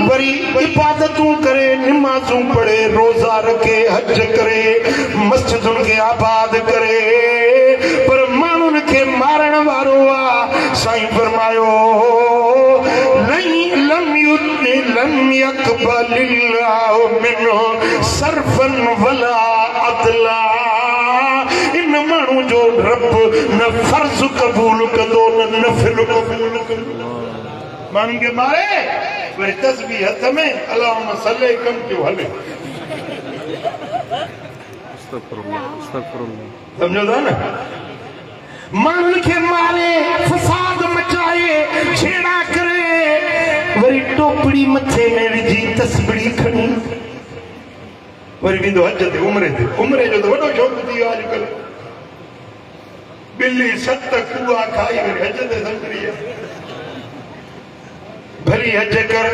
वरी इबादतूं करे, नमाज़ूं पढ़े, रोज़ा रखे, हज करे, मस्जिदुनि खे आबाद करे, पर माण्हुनि खे मारण वारो आहे। साईं फरमायो लम यक़बलिल्लाहु मिन्हु सर्फन वला अदला। इन माण्हू जो रब न फर्ज़ क़बूल कंदो न नफ़िल क़बूल कंदो। माण्हुनि खे मारे वरी तस्बीह हथ में अल्लाहुम्मा सल्ली कम पियो हले। सम्झो था न? माण्हुनि खे मारे, फसाद मचाए, छेड़ा करे, वरी टोपड़ी मथे में विझी तस्बीह खणी वरी वेंदो हज ते, उमरे ते। उमरे जो त वॾो शौक़ थी वियो अॼुकल्ह। ॿिली 7 कुआ खाई वरी हज ते संगरी आहे। भली हज कर,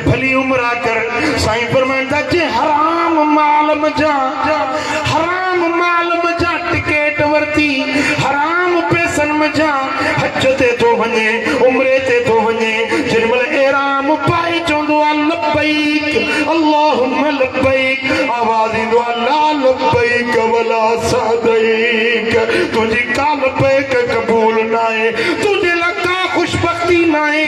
भली उमरा कर। साईं फरमाइनि था जे हराम माल मजा टिकेट वरती, हराम पैसनि मजा हज ते थो वञे, उमरे ते थो वञे, जेॾी महिल एराम पाए चवंदो आहे लब्बैक अल्लाहुम्मा लब्बैक, आवाज़ ईंदो आहे ला लब्बैक वला सअदैक, तुंहिंजी का लब्बैक क़बूल न आहे, तुंहिंजे लाइ का खुशबख्ती न आहे।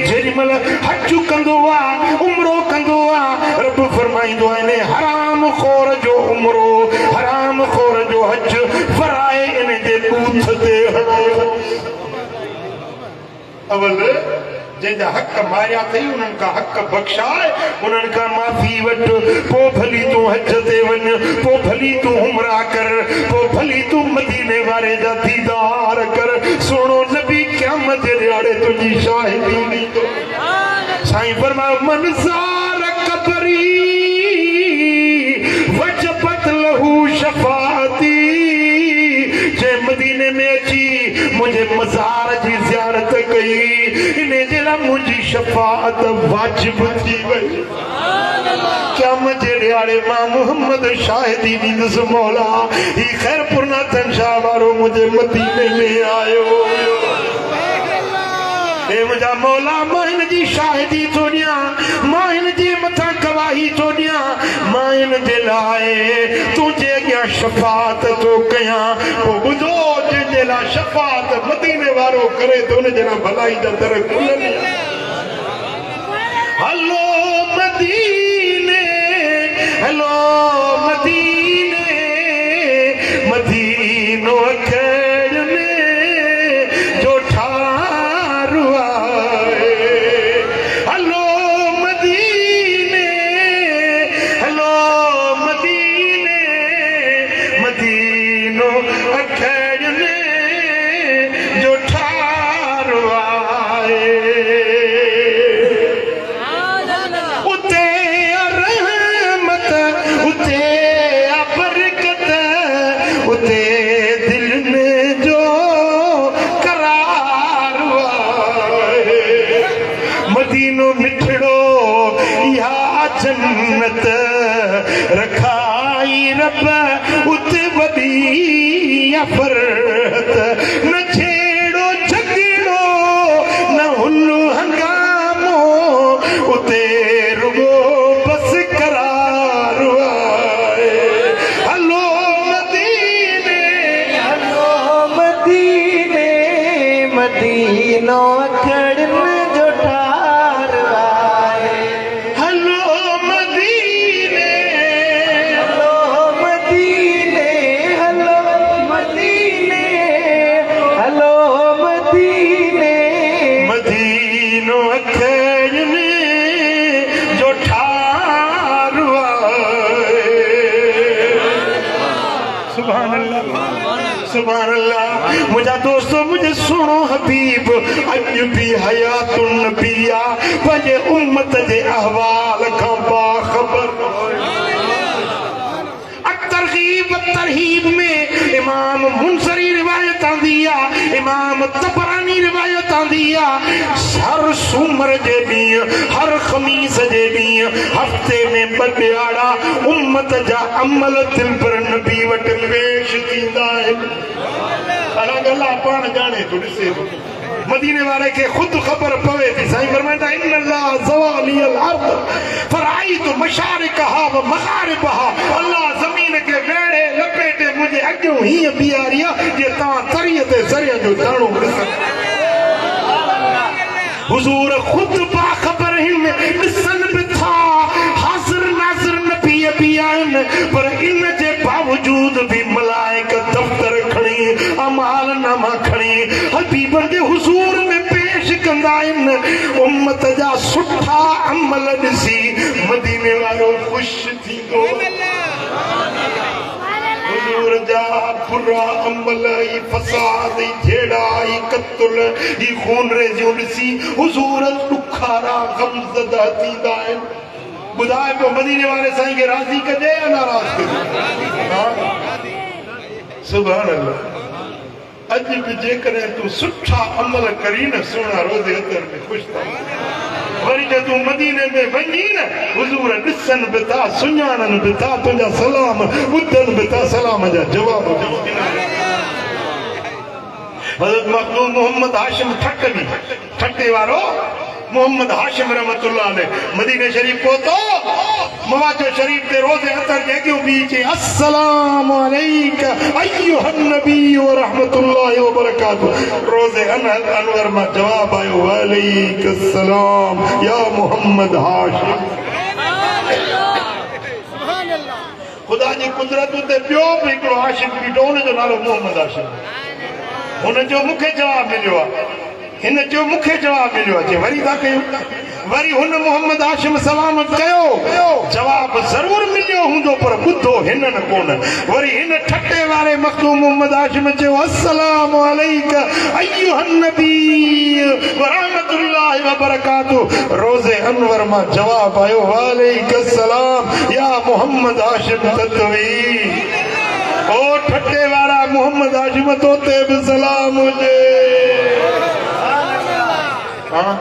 जेॾी महिल हज कंदो आहे, उमरो कंदो आहे, रब फरमाईंदो आहे हराम खोर जो उमरो, हराम खोर जो हज फराए इन जे बूथ ते हणो। अवल जंहिंजा हक़ मारिया अथई उन्हनि खां हक़ बख़्शाए, उन्हनि खां माफ़ी वठ, पोइ भली तूं हज ते वञ, पोइ भली तूं उमरा कर, पोइ भली तूं मदीने वारे जा दीदार कर। सोणो नबी क़यामत जे ॾियारे तुंहिंजी शाहिदी ॾींदो। साईं फरमायो मन ज़ार क़बरी वजबत लहू शफ़ाअती, जे मदीने में अची मुझे मज़ार जी ज़ियारत कई इन्हें जला मुझी शफाअत वाजिब थी वई क्या मजे आड़े मां मोहम्मद शाहिदी दीदस मौला ही खैरपुर नाथन शाह वारो मुझे मदीने में आयो ए मुझा मौला माइन जी शाहिदी तोड़िया माइन जी मथा गवाही तोड़िया माइन जे लाए तुझे अॻियां शफात तो कया वो बुधो जे ला शफात मदीने वारो करे तो उन जना भलाई जा दर खुलनि हलो मदीने हेलो मदीने मदीनो अखड़ने जो ठारू आए हेलो मदीने हेलो मदीने मदीनो अखड़ने जो ठारू आए उते दिल में जो करार आए मदीनो मिठड़ो या जन्नत रखाई रब उते वदी फरत न छेड़ो झगड़ो न हुल्लू हंगामो उते रुगो बस करार आए हलो मदीनो अखड़न जो ठार आए हलो मदीने हलो मदीने हलो मदीने हलो मदीने मदीनो अखड़न जो ठार आए सुभान अल्लाह सुभान अल्लाह मुझा दोस्तों मुझे सुनो हबीब अज भी हयातुन नबिया पंहिंजे उम्मत जे अहवाल खां बाखबर तरगीब तरहीब में इमाम मुंसरी रिवायत आंदी आहे इमाम तबरानी रिवायत आंदी आहे हर सूमर जे ॾींहुं हर ख़मीस जे ॾींहुं हफ़्ते में ॿ ॾियारा उम्मत जा अमल दिल पर नबी वटि पेश थींदा आहिनि अलॻि अलाह पाण ॼाणे थो ॾिसे थो मदीने वाले के खुद खबर पवे थी साईं फरमाइंदा इन्नल्लाह ज़वालियल अर्द फराइतु मशारिकहा व मगारिबहा अल्लाह ज़मीन के वेड़े लपेटे मुझे अॻियों हीअं बीहारिया जे तव्हां तरीअ ते ज़रिया जो दाणो ॾिसो हुज़ूर खुद बाख़बर आहिनि ॾिसनि बि था हाज़िर नाज़िर नबी बि आहिनि पर इन जे बावजूद भी मलाइक दफ़्तर खणी अमाल नामा खणी हबीबनि जे हुज़ूर में पेश कंदा आहिनि उम्मत जा सुठा अमल ॾिसी मदीने वारो ख़ुशि थींदो हुज़ूर जा बुरा अमल ई फसाद ई झेड़ा ई क़त्ल ई खून रेज़ियूं ॾिसी हुज़ूर ॾुखारा ग़मज़दा थींदा आहिनि ॿुधाए पियो मदीने वारे साईं खे राज़ी कजे या नाराज़ कजे सुभान अल्लाह अॼु बि जेकॾहिं तूं सुठा अमल करी न सुहिणा रोज़े अदर में ख़ुशि था वरी जे तूं मदीने में वञी न हुज़ूर ॾिसनि बि था सुञाणनि बि था तुंहिंजा सलाम ॿुधनि बि था सलाम जा जवाब हज़रत मखदूम मोहम्मद हाशिम ठकनी ठटे वारो मोहम्मद हाशिम रहमतुल्लाह अलैह मदीने शरीफ पहुतो मवाजो शरीफ ते रोज़े अतर जे क्यों बीचे अस्सलाम अलैका अय्युहन नबी व रहमतुल्लाहि व बरकातहू रोज़े अनवर में जवाब आयो वालेकुम सलाम या मोहम्मद हाशिम खुदा जी कुदरत ते ॿियो बि हिकिड़ो हाशिम बीठो हुन जो नालो मोहम्मद हाशिम हुन जो मूंखे जवाब मिलियो आहे हिन जो मूंखे जवाब मिलियो आहे वरी था कयूं वरी हुन मोहम्मद हाशिम सलामत कयो जवाब ज़रूर मिलियो हूंदो पर ॿुधो हिननि कोन वरी हिन ठटे वारे मखदूम मोहम्मद हाशिम चयो अस्सलाम अलैका अय्युहन नबी व रहमतुल्लाहि व बरकातहू रोज़े अनवर मां जवाब आयो वालेकुम सलाम या मोहम्मद हाशिम तत्वी ओ ठट्टे वाला मोहम्मद हाशिम तोते भी सलाम हुजे। हाँ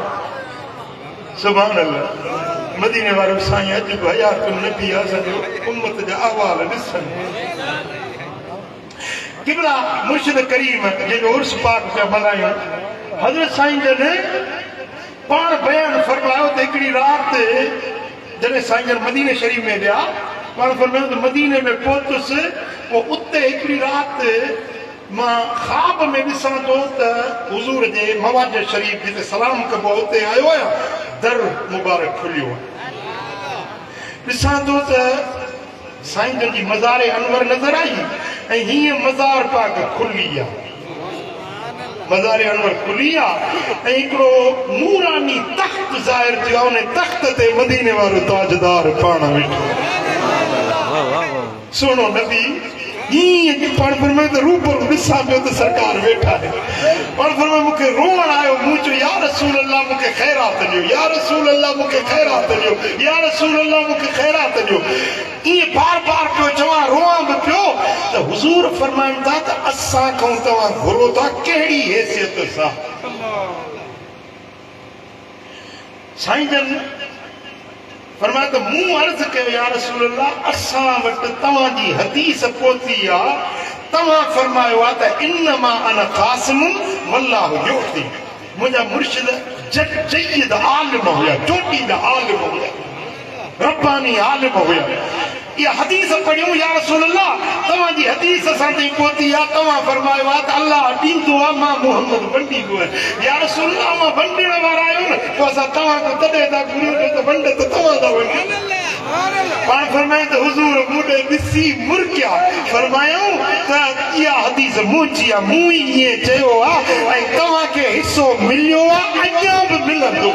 सुभान अल्लाह। मदीने वारो साईं अज भया तुम नबी आसो उम्मत जा अहवाल ॾिसन। किबला मुर्शिद करीम जो उर्स पाक पे मनायो हजरत साईं जन पान बयान फरमायो त हिकड़ी रात जने साईं जन मदीने शरीफ में विया पान फरमायो त मदीने में पहुतुस वो उते हिकड़ी रात मां ख्वाब में ॾिसां तो त हुजूर जे मवाज शरीफ जिते सलाम कबो उते आयो आया दर मुबारक खुलियो ॾिसां तो त साईं जन जी मज़ार अनवर नजर आई ऐं हीअं मज़ार पाक खुली आहे मज़ार अनवर खुली आहे ऐं हिकिड़ो नूरानी तख्त ज़ाहिर थियो आहे उन तख्त ते मदीने वारो ताजदार पाण वेठो सुहिणो नबी हीअं पाण फरमाए त रूबरू ॾिसां पियो त सरकार वेठा आहिनि पाण फरमाए मूंखे रोअण आयो मूं चयो या रसूल अल्लाह मूंखे ख़ैरात ॾियो या रसूल अल्लाह मूंखे ख़ैरात ॾियो या रसूल अल्लाह मूंखे ख़ैरात ॾियो ईअं बार बार पियो चवां रोआं बि पियो त हुज़ूर फरमाइनि था त असां खां तव्हां घुरो था कहिड़ी हैसियत सां साईं जन फरमाया त मूं अर्ज़ कयो या रसूल अल्लाह असां वटि तव्हांजी हदीस पहुती आहे तव्हां फरमायो आहे त इन्नमा अना क़ासिमुन वल्लाहु युती मुंहिंजा मुर्शिद जय्यद आलिम हुया चोटींदा आलिम हुया रब्बानी आलिम हुया इहा हदीस पढ़ियूं या रसूल अल्लाह तव्हांजी हदीस असां ताईं पहुती आहे तव्हां फरमायो आहे त अल्लाह ॾींदो आहे मां मोहम्मद वंडींदो आहियां या रसूल अल्लाह मां वंडण वारा आहियो न पोइ असां तव्हां खां तॾहिं था घुरूं त वंड त तव्हां था वंडो पाण फरमाए त हुज़ूर मूंॾे ॾिसी मुरकिया फरमायूं त इहा हदीस मुंहिंजी आहे मूं ई ईअं चयो आहे ऐं तव्हांखे हिसो मिलियो आहे अञा बि मिलंदो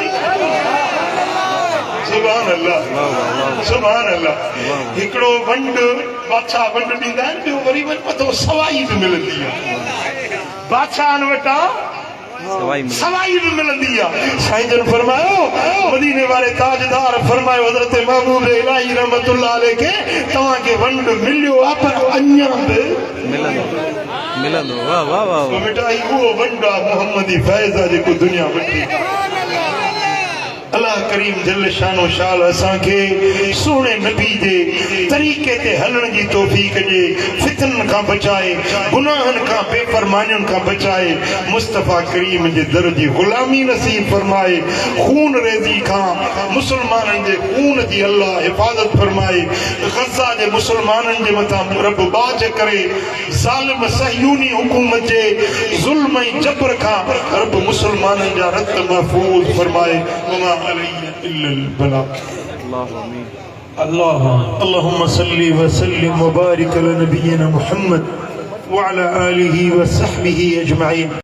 सुभान अल्लाह सुभान अल्लाह हिकिड़ो वंड बादशाह वंड ॾींदा आहिनि ॿियो वरी वरी मथो सवाई बि मिलंदी आहे बादशाहनि वटां सवाई भी मिलंदी आहे साईं जन फरमायो मदीने वाले ताजदार फरमायो हज़रत महबूब इलाही रहमतुल्लाह अलैह के तव्हांखे वंड मिलियो आहे पर अञा बि मिलंदो वाह वाह वाह बेटा उहो वंड आहे मोहम्मदी फैज़ आहे जेको दुनिया वठी अल्लाह करीम जल शानो शाल असांखे सोने नबी जे तरीक़े ते हलण जी तौफ़ीक़ ॾे फितननि खां बचाए गुनाहनि खां बेफ़रमानियुनि खां बचाए मुस्तफ़ा करीम जे दर जी ग़ुलामी नसीब फरमाए खून रेज़ी खां मुसलमाननि जे खून जी अल्लाह हिफ़ाज़त फरमाए गज़ा जे मुसलमाननि जे मथां रब बाज करे ज़ालिम सहयूनी हुकूमत जे ज़ुल्म ऐं जबर खां रब मुसलमाननि जा रत महफूज़ फरमाए اللهم صل وسلم وبارك على نبينا محمد وعلى آله وصحبه أجمعين